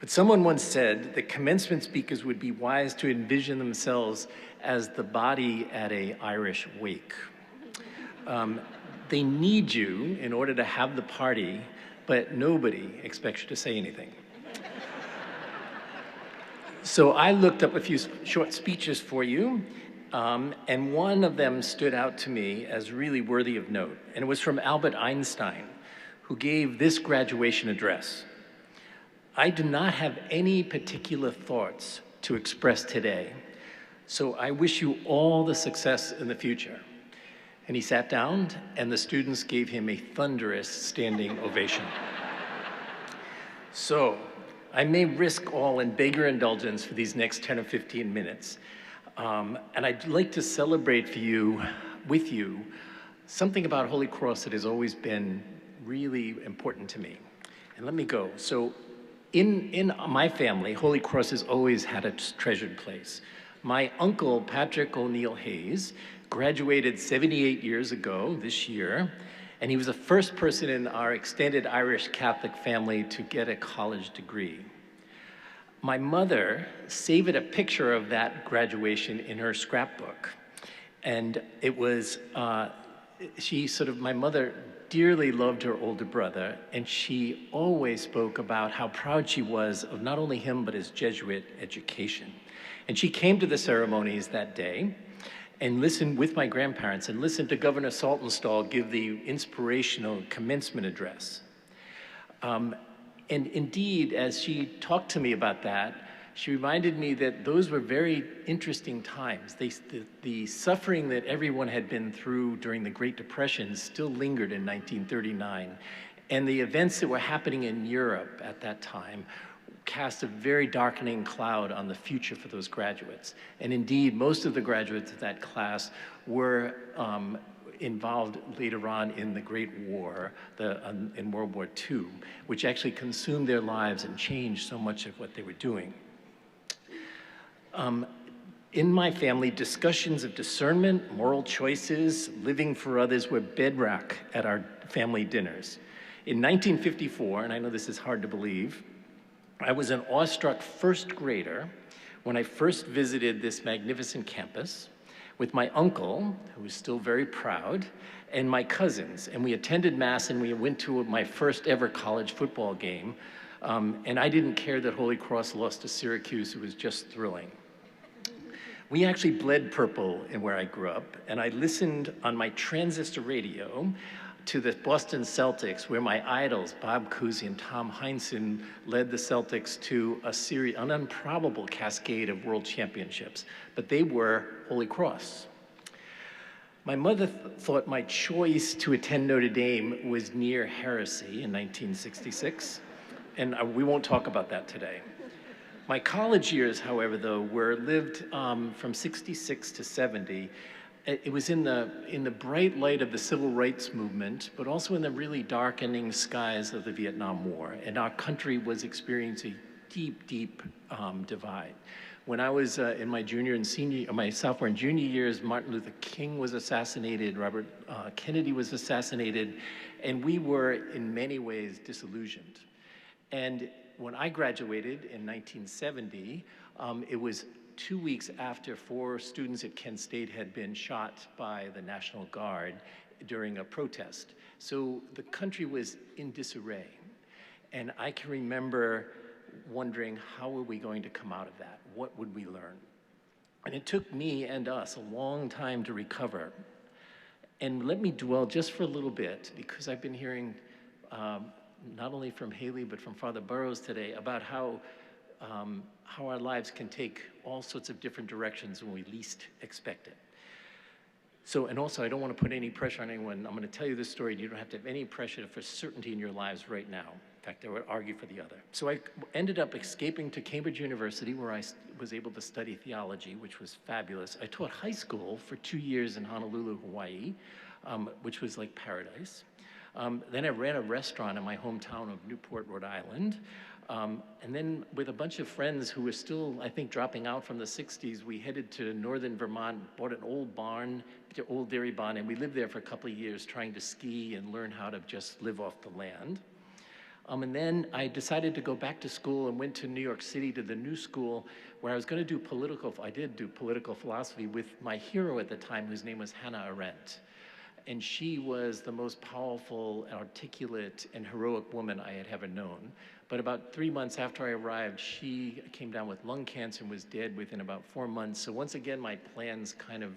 But someone once said that commencement speakers would be wise to envision themselves as the body at an Irish wake. They need you in order to have the party, but nobody expects you to say anything. So I looked up a few short speeches for you, and one of them stood out to me as really worthy of note, and it was from Albert Einstein, who gave this graduation address. I do not have any particular thoughts to express today, so I wish you all the success in the future. And he sat down, and the students gave him a thunderous standing ovation. So, I may risk all and beg your indulgence for these next 10 or 15 minutes. And I'd like to celebrate with you, something about Holy Cross that has always been really important to me. And let me go. So, in my family, Holy Cross has always had a treasured place. My uncle, Patrick O'Neill Hayes, graduated 78 years ago this year, and he was the first person in our extended Irish Catholic family to get a college degree. My mother saved a picture of that graduation in her scrapbook, and it was, my mother dearly loved her older brother, and she always spoke about how proud she was of not only him, but his Jesuit education. And she came to the ceremonies that day and listened with my grandparents and listened to Governor Saltonstall give the inspirational commencement address. And indeed, as she talked to me about that, she reminded me that those were very interesting times. The suffering that everyone had been through during the Great Depression still lingered in 1939. And the events that were happening in Europe at that time cast a very darkening cloud on the future for those graduates. And indeed, most of the graduates of that class were involved later on in the Great War, in World War II, which actually consumed their lives and changed so much of what they were doing. In my family, discussions of discernment, moral choices, living for others were bedrock at our family dinners. In 1954, and I know this is hard to believe, I was an awestruck first grader when I first visited this magnificent campus with my uncle, who was still very proud, and my cousins. And we attended Mass, and we went to my first ever college football game. And I didn't care that Holy Cross lost to Syracuse. It was just thrilling. We actually bled purple in where I grew up, and I listened on my transistor radio to the Boston Celtics, where my idols, Bob Cousy and Tom Heinsohn, led the Celtics to an improbable cascade of world championships. But they were Holy Cross. My mother thought my choice to attend Notre Dame was near heresy in 1966, and we won't talk about that today. My college years, however, though, were lived from 66 to 70. It was in the bright light of the civil rights movement, but also in the really darkening skies of the Vietnam War. And our country was experiencing a deep, deep divide. When I was in my sophomore and junior years, Martin Luther King was assassinated, Robert Kennedy was assassinated, and we were in many ways disillusioned. And when I graduated in 1970, it was 2 weeks after 4 students at Kent State had been shot by the National Guard during a protest. So the country was in disarray. And I can remember wondering, how are we going to come out of that? What would we learn? And it took me and us a long time to recover. And let me dwell just for a little bit, because I've been hearing not only from Haley, but from Father Burrows today about how our lives can take all sorts of different directions when we least expect it. So, and also, I don't want to put any pressure on anyone. I'm going to tell you this story, and you don't have to have any pressure for certainty in your lives right now. In fact, I would argue for the other. So I ended up escaping to Cambridge University, where I was able to study theology, which was fabulous. I taught high school for 2 years in Honolulu, Hawaii, which was like paradise. Then I ran a restaurant in my hometown of Newport, Rhode Island. And then with a bunch of friends who were still, I think, dropping out from the 60s, we headed to northern Vermont, bought an old barn, old dairy barn, and we lived there for a couple of years trying to ski and learn how to just live off the land. And then I decided to go back to school and went to New York City to the New School, where I was going to do I did do political philosophy with my hero at the time, whose name was Hannah Arendt. And she was the most powerful, articulate, and heroic woman I had ever known. But about 3 months after I arrived, she came down with lung cancer and was dead within about 4 months. So once again, my plans kind of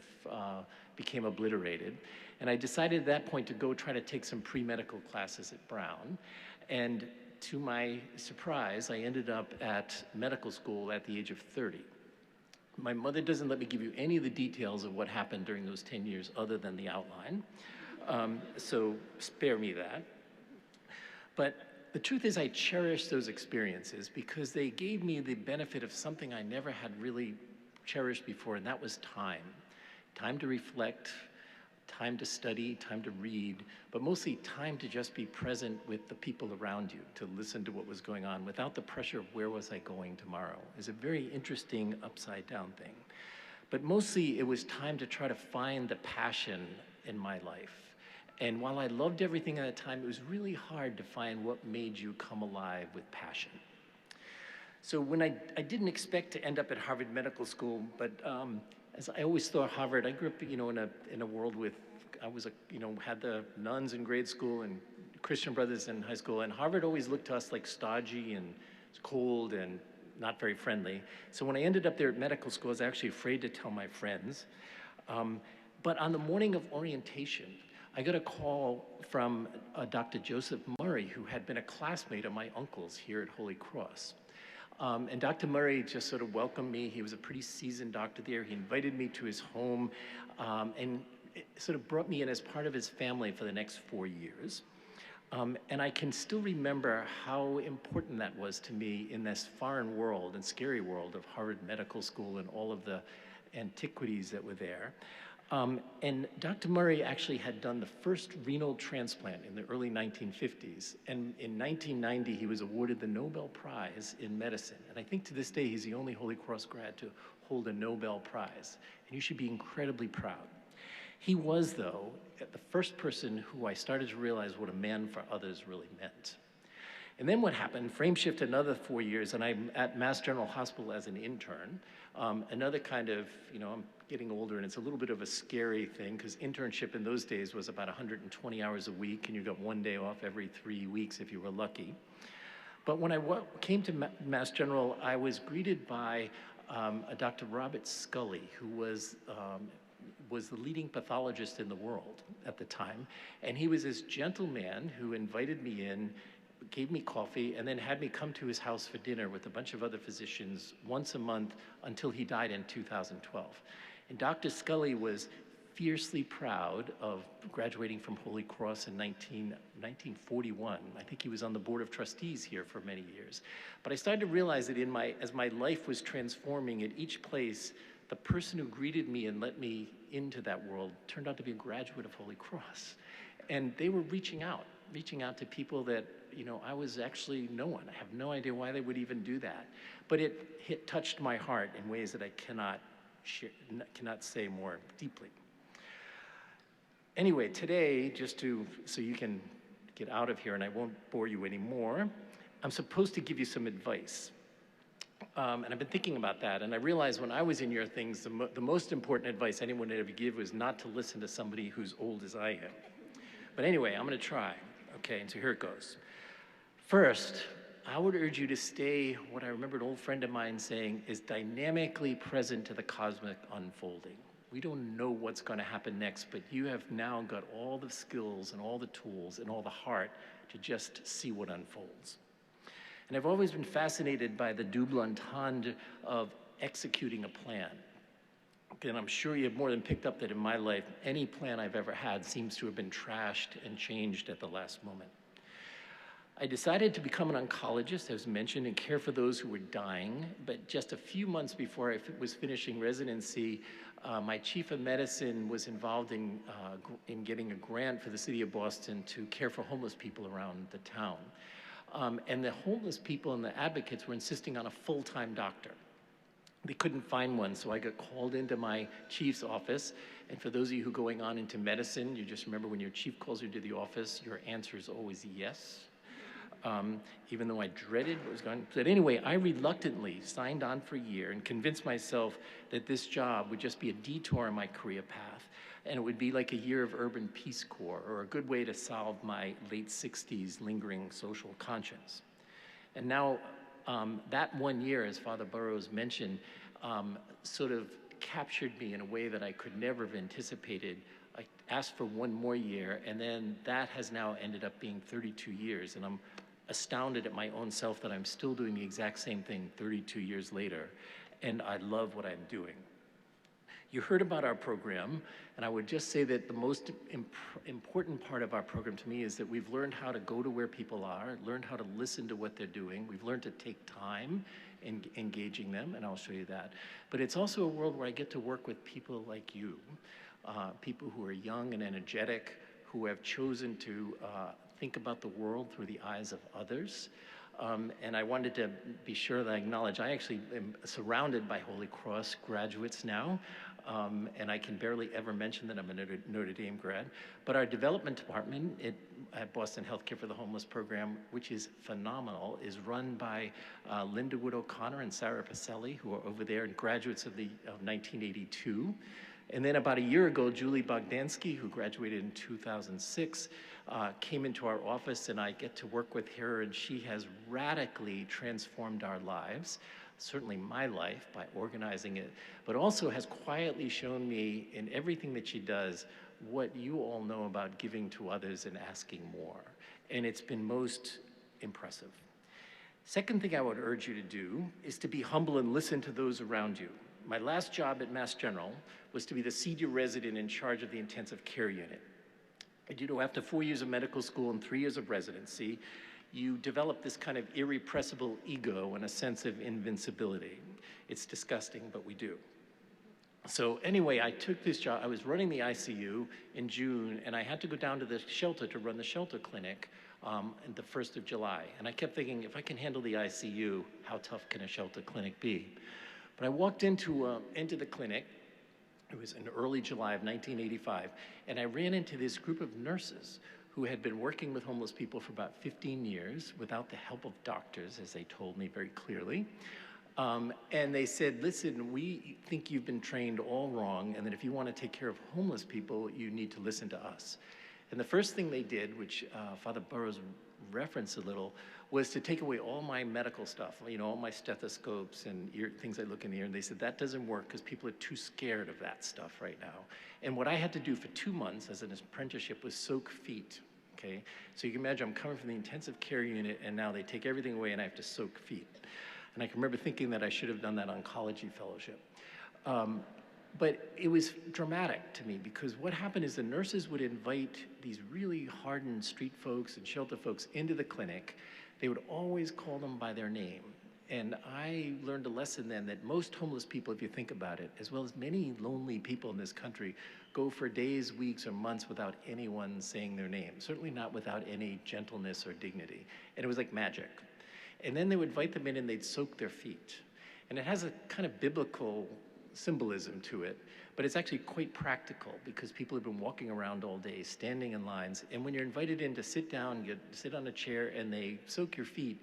became obliterated. And I decided at that point to go try to take some pre-medical classes at Brown. And to my surprise, I ended up at medical school at the age of 30. My mother doesn't let me give you any of the details of what happened during those 10 years other than the outline. So spare me that. But the truth is I cherish those experiences because they gave me the benefit of something I never had really cherished before, and that was time. Time to reflect, time to study, time to read, but mostly time to just be present with the people around you, to listen to what was going on without the pressure of where was I going tomorrow. It's a very interesting upside down thing. But mostly it was time to try to find the passion in my life. And while I loved everything at the time, it was really hard to find what made you come alive with passion. So when I didn't expect to end up at Harvard Medical School, but as I always thought Harvard, I grew up, in a world with, had the nuns in grade school and Christian brothers in high school, and Harvard always looked to us like stodgy and cold and not very friendly. So when I ended up there at medical school, I was actually afraid to tell my friends. But on the morning of orientation, I got a call from Dr. Joseph Murray, who had been a classmate of my uncle's here at Holy Cross. And Dr. Murray just sort of welcomed me. He was a pretty seasoned doctor there. He invited me to his home and sort of brought me in as part of his family for the next 4 years. And I can still remember how important that was to me in this foreign world and scary world of Harvard Medical School and all of the antiquities that were there. And Dr. Murray actually had done the first renal transplant in the early 1950s. And in 1990, he was awarded the Nobel Prize in medicine. And I think to this day, he's the only Holy Cross grad to hold a Nobel Prize. And you should be incredibly proud. He was, though, the first person who I started to realize what a man for others really meant. And then what happened, frame shift another 4 years, and I'm at Mass General Hospital as an intern. Another kind of, I'm getting older, and it's a little bit of a scary thing, because internship in those days was about 120 hours a week, and you got 1 day off every 3 weeks if you were lucky. But when I came to Mass General, I was greeted by a Dr. Robert Scully, who was the leading pathologist in the world at the time. And he was this gentleman who invited me in, gave me coffee, and then had me come to his house for dinner with a bunch of other physicians once a month until he died in 2012. And Dr. Scully was fiercely proud of graduating from Holy Cross in 1941. I think he was on the board of trustees here for many years. But I started to realize that as my life was transforming at each place, the person who greeted me and let me into that world turned out to be a graduate of Holy Cross. And they were reaching out to people that, I was actually no one. I have no idea why they would even do that. But it touched my heart in ways that I cannot say more deeply. Anyway, today, so you can get out of here and I won't bore you anymore, I'm supposed to give you some advice. And I've been thinking about that, and I realized when I was in your things, the most important advice anyone would ever give was not to listen to somebody who's old as I am. But anyway, I'm going to try. Okay, and so here it goes. First, I would urge you to stay, what I remember an old friend of mine saying, is dynamically present to the cosmic unfolding. We don't know what's going to happen next, but you have now got all the skills and all the tools and all the heart to just see what unfolds. And I've always been fascinated by the double entendre of executing a plan. And I'm sure you've more than picked up that in my life, any plan I've ever had seems to have been trashed and changed at the last moment. I decided to become an oncologist, as mentioned, and care for those who were dying. But just a few months before I was finishing residency, my chief of medicine was involved in getting a grant for the city of Boston to care for homeless people around the town. And the homeless people and the advocates were insisting on a full-time doctor. They couldn't find one, so I got called into my chief's office. And for those of you who are going on into medicine, you just remember when your chief calls you to the office, your answer is always yes. even though I dreaded what was going. But anyway, I reluctantly signed on for a year and convinced myself that this job would just be a detour in my career path, and it would be like a year of urban Peace Corps, or a good way to solve my late 60s lingering social conscience. And now that 1 year, as Father Burrows mentioned, sort of captured me in a way that I could never have anticipated. I asked for 1 more year, and then that has now ended up being 32 years, and I'm astounded at my own self that I'm still doing the exact same thing 32 years later, and I love what I'm doing. You heard about our program, and I would just say that the most important part of our program to me is that we've learned how to go to where people are, learned how to listen to what they're doing. We've learned to take time in engaging them, and I'll show you that. But it's also a world where I get to work with people like you, people who are young and energetic, who have chosen to think about the world through the eyes of others. And I wanted to be sure that I acknowledge I actually am surrounded by Holy Cross graduates now, and I can barely ever mention that I'm a Notre Dame grad. But our development department at Boston Healthcare for the Homeless program, which is phenomenal, is run by Linda Wood O'Connor and Sarah Pacelli, who are over there and graduates of 1982. And then about a year ago, Julie Bogdansky, who graduated in 2006, came into our office, and I get to work with her, and she has radically transformed our lives, certainly my life, by organizing it, but also has quietly shown me in everything that she does what you all know about giving to others and asking more. And it's been most impressive. Second thing I would urge you to do is to be humble and listen to those around you. My last job at Mass General was to be the senior resident in charge of the intensive care unit. And you know, after 4 years of medical school and 3 years of residency, you develop this kind of irrepressible ego and a sense of invincibility. It's disgusting, but we do. So anyway, I took this job. I was running the ICU in June, and I had to go down to the shelter to run the shelter clinic on the 1st of July. And I kept thinking, if I can handle the ICU, how tough can a shelter clinic be? But I walked into the clinic. It was in early July of 1985, and I ran into this group of nurses who had been working with homeless people for about 15 years without the help of doctors, as they told me very clearly. And they said, listen, we think you've been trained all wrong, and that if you want to take care of homeless people, you need to listen to us. And the first thing they did, which Father Burrows referenced a little, was to take away all my medical stuff, you know, all my stethoscopes and things I look in the ear, and they said, that doesn't work because people are too scared of that stuff right now. And what I had to do for 2 months as an apprenticeship was soak feet, okay? So you can imagine I'm coming from the intensive care unit, and now they take everything away and I have to soak feet. And I can remember thinking that I should have done that oncology fellowship. But it was dramatic to me, because what happened is the nurses would invite these really hardened street folks and shelter folks into the clinic. They would always call them by their name. And I learned a lesson then that most homeless people, if you think about it, as well as many lonely people in this country, go for days, weeks, or months without anyone saying their name, certainly not without any gentleness or dignity. And it was like magic. And then they would invite them in and they'd soak their feet. And it has a kind of biblical symbolism to it, but it's actually quite practical, because people have been walking around all day, standing in lines, and when you're invited in to sit down, you sit on a chair and they soak your feet,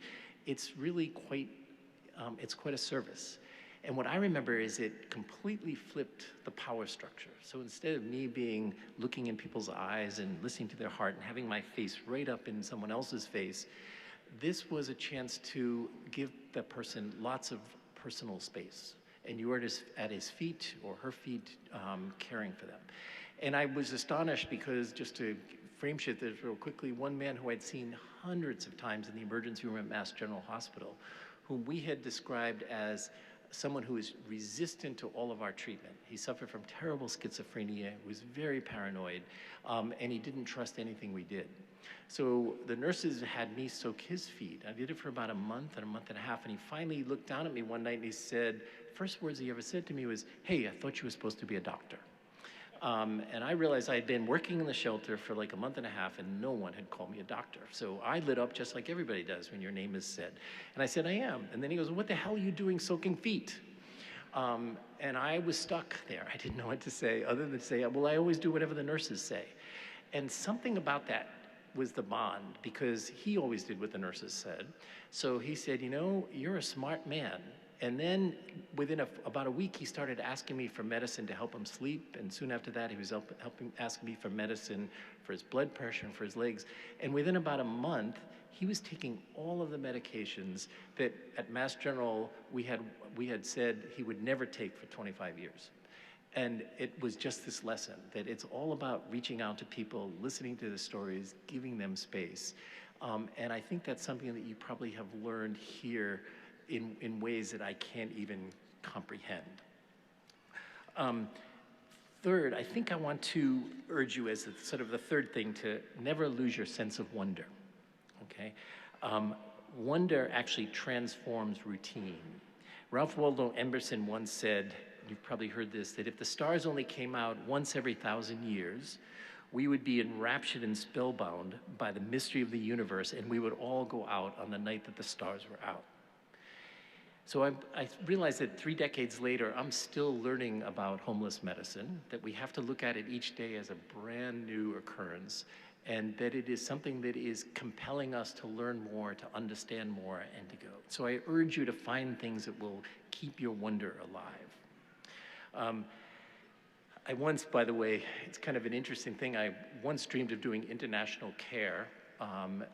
it's really quite a service. And what I remember is it completely flipped the power structure. So instead of me looking in people's eyes and listening to their heart and having my face right up in someone else's face, this was a chance to give that person lots of personal space. And you were at his feet or her feet, caring for them. And I was astonished, because, just to frame shit this real quickly, one man who I'd seen hundreds of times in the emergency room at Mass General Hospital, whom we had described as someone who is resistant to all of our treatment. He suffered from terrible schizophrenia, was very paranoid, and he didn't trust anything we did. So the nurses had me soak his feet. I did it for about a month and a half, and he finally looked down at me one night and he said, first words he ever said to me was, hey, I thought you were supposed to be a doctor. And I realized I had been working in the shelter for like a month and a half, and no one had called me a doctor. So I lit up just like everybody does when your name is said. And I said, I am. And then he goes, what the hell are you doing soaking feet? And I was stuck there. I didn't know what to say other than say, well, I always do whatever the nurses say. And something about that was the bond, because he always did what the nurses said. So he said, you know, you're a smart man. And then within about a week, he started asking me for medicine to help him sleep. And soon after that, he was asking me for medicine for his blood pressure and for his legs. And within about a month, he was taking all of the medications that at Mass General we had said he would never take for 25 years. And it was just this lesson that it's all about reaching out to people, listening to the stories, giving them space. And I think that's something that you probably have learned here in ways that I can't even comprehend. Third, I think I want to urge you as sort of the third thing to never lose your sense of wonder, okay? Wonder actually transforms routine. Ralph Waldo Emerson once said, you've probably heard this, that if the stars only came out once every 1,000 years, we would be enraptured and spellbound by the mystery of the universe, and we would all go out on the night that the stars were out. So I realized that 3 decades later, I'm still learning about homeless medicine, that we have to look at it each day as a brand new occurrence, and that it is something that is compelling us to learn more, to understand more, and to go. So I urge you to find things that will keep your wonder alive. I once, by the way, it's kind of an interesting thing, I once dreamed of doing international care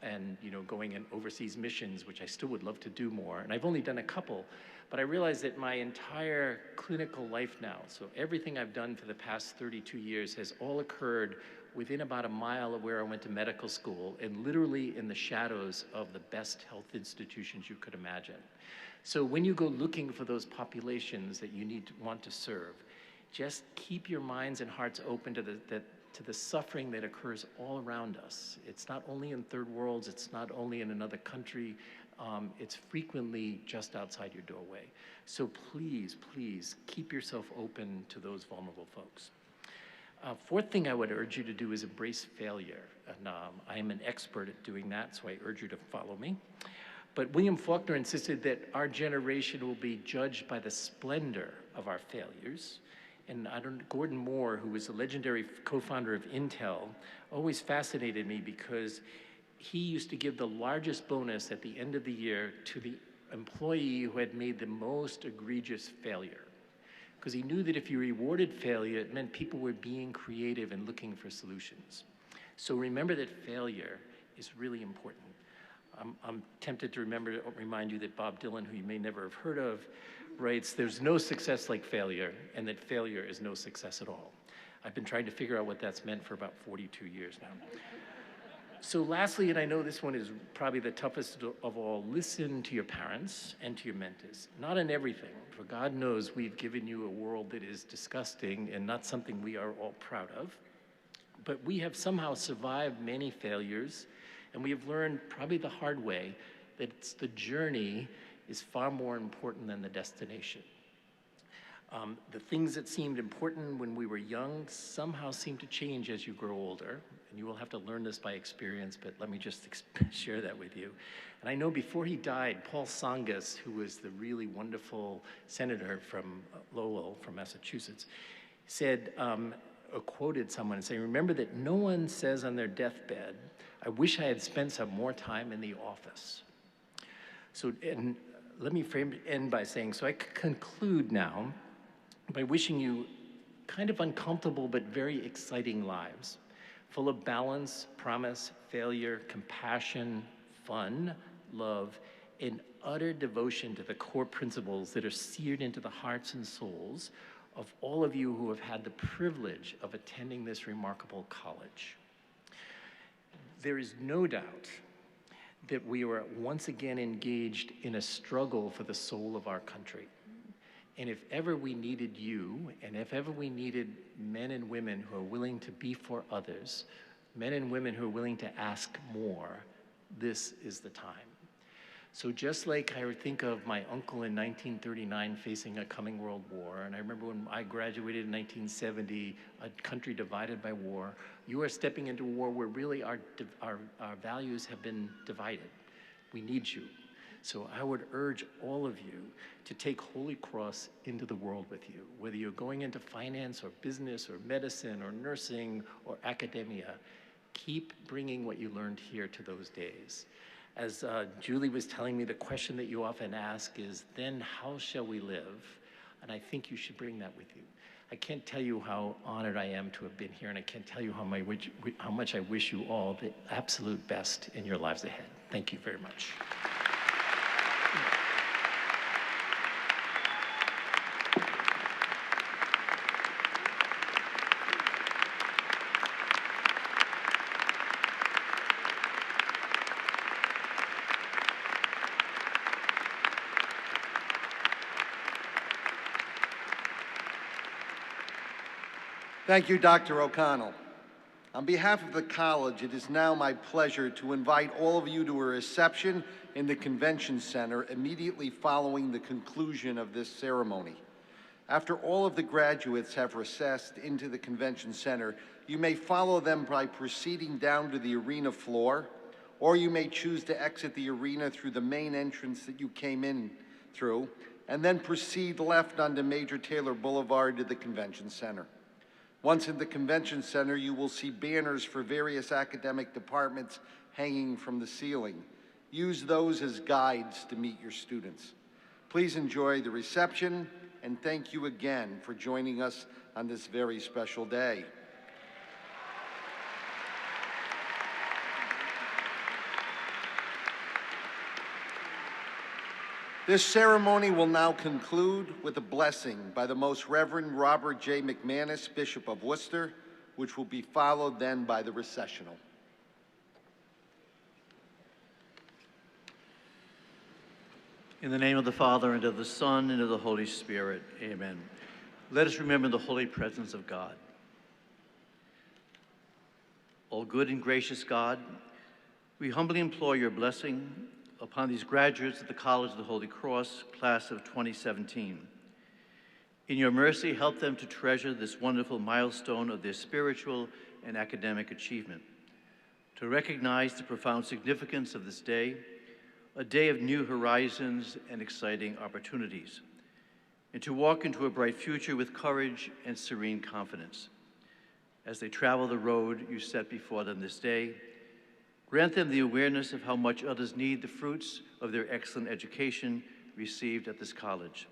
and going in overseas missions, which I still would love to do more. And I've only done a couple, but I realized that my entire clinical life now, so everything I've done for the past 32 years has all occurred within about a mile of where I went to medical school and literally in the shadows of the best health institutions you could imagine. So when you go looking for those populations that you want to serve, just keep your minds and hearts open to the suffering that occurs all around us. It's not only in third worlds, it's not only in another country, it's frequently just outside your doorway. So please, please keep yourself open to those vulnerable folks. Fourth thing I would urge you to do is embrace failure. And I am an expert at doing that, so I urge you to follow me. But William Faulkner insisted that our generation will be judged by the splendor of our failures. And Gordon Moore, who was a legendary co-founder of Intel, always fascinated me because he used to give the largest bonus at the end of the year to the employee who had made the most egregious failure. Because he knew that if you rewarded failure, it meant people were being creative and looking for solutions. So remember that failure is really important. I'm tempted to remind you that Bob Dylan, who you may never have heard of, writes, "There's no success like failure, and that failure is no success at all." I've been trying to figure out what that's meant for about 42 years now. So lastly, and I know this one is probably the toughest of all, listen to your parents and to your mentors. Not in everything, for God knows we've given you a world that is disgusting and not something we are all proud of. But we have somehow survived many failures, and we have learned probably the hard way that it's the journey is far more important than the destination. The things that seemed important when we were young somehow seem to change as you grow older, and you will have to learn this by experience, but let me just share that with you. And I know before he died, Paul Tsongas, who was the really wonderful senator from Lowell, from Massachusetts, said, or quoted someone saying, "Remember that no one says on their deathbed, 'I wish I had spent some more time in the office.'" So, and let me end by saying, so I conclude now by wishing you kind of uncomfortable but very exciting lives, full of balance, promise, failure, compassion, fun, love, and utter devotion to the core principles that are seared into the hearts and souls of all of you who have had the privilege of attending this remarkable college. There is no doubt that we are once again engaged in a struggle for the soul of our country. And if ever we needed you, and if ever we needed men and women who are willing to be for others, men and women who are willing to ask more, this is the time. So just like I think of my uncle in 1939 facing a coming world war, and I remember when I graduated in 1970, a country divided by war, you are stepping into a war where really our values have been divided. We need you. So I would urge all of you to take Holy Cross into the world with you, whether you're going into finance or business or medicine or nursing or academia. Keep bringing what you learned here to those days. As Julie was telling me, the question that you often ask is, then how shall we live? And I think you should bring that with you. I can't tell you how honored I am to have been here, and I can't tell you how much I wish you all the absolute best in your lives ahead. Thank you very much. Thank you, Dr. O'Connell. On behalf of the college, it is now my pleasure to invite all of you to a reception in the Convention Center immediately following the conclusion of this ceremony. After all of the graduates have recessed into the Convention Center, you may follow them by proceeding down to the arena floor, or you may choose to exit the arena through the main entrance that you came in through, and then proceed left onto Major Taylor Boulevard to the Convention Center. Once in the Convention Center, you will see banners for various academic departments hanging from the ceiling. Use those as guides to meet your students. Please enjoy the reception, and thank you again for joining us on this very special day. This ceremony will now conclude with a blessing by the Most Reverend Robert J. McManus, Bishop of Worcester, which will be followed then by the recessional. In the name of the Father, and of the Son, and of the Holy Spirit, amen. Let us remember the holy presence of God. O good and gracious God, we humbly implore your blessing upon these graduates of the College of the Holy Cross, class of 2017. In your mercy, help them to treasure this wonderful milestone of their spiritual and academic achievement, to recognize the profound significance of this day, a day of new horizons and exciting opportunities, and to walk into a bright future with courage and serene confidence. As they travel the road you set before them this day, grant them the awareness of how much others need the fruits of their excellent education received at this college.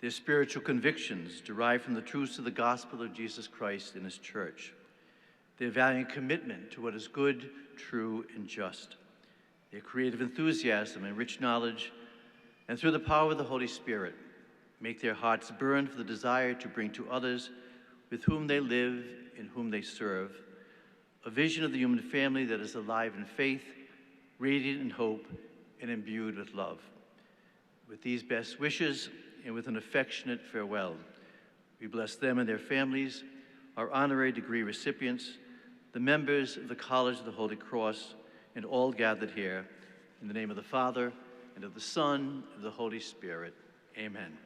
Their spiritual convictions derived from the truths of the gospel of Jesus Christ and his church. Their valiant commitment to what is good, true, and just. Their creative enthusiasm and rich knowledge, and through the power of the Holy Spirit, make their hearts burn for the desire to bring to others with whom they live and whom they serve a vision of the human family that is alive in faith, radiant in hope, and imbued with love. With these best wishes and with an affectionate farewell, we bless them and their families, our honorary degree recipients, the members of the College of the Holy Cross, and all gathered here, in the name of the Father, and of the Son, and of the Holy Spirit. Amen.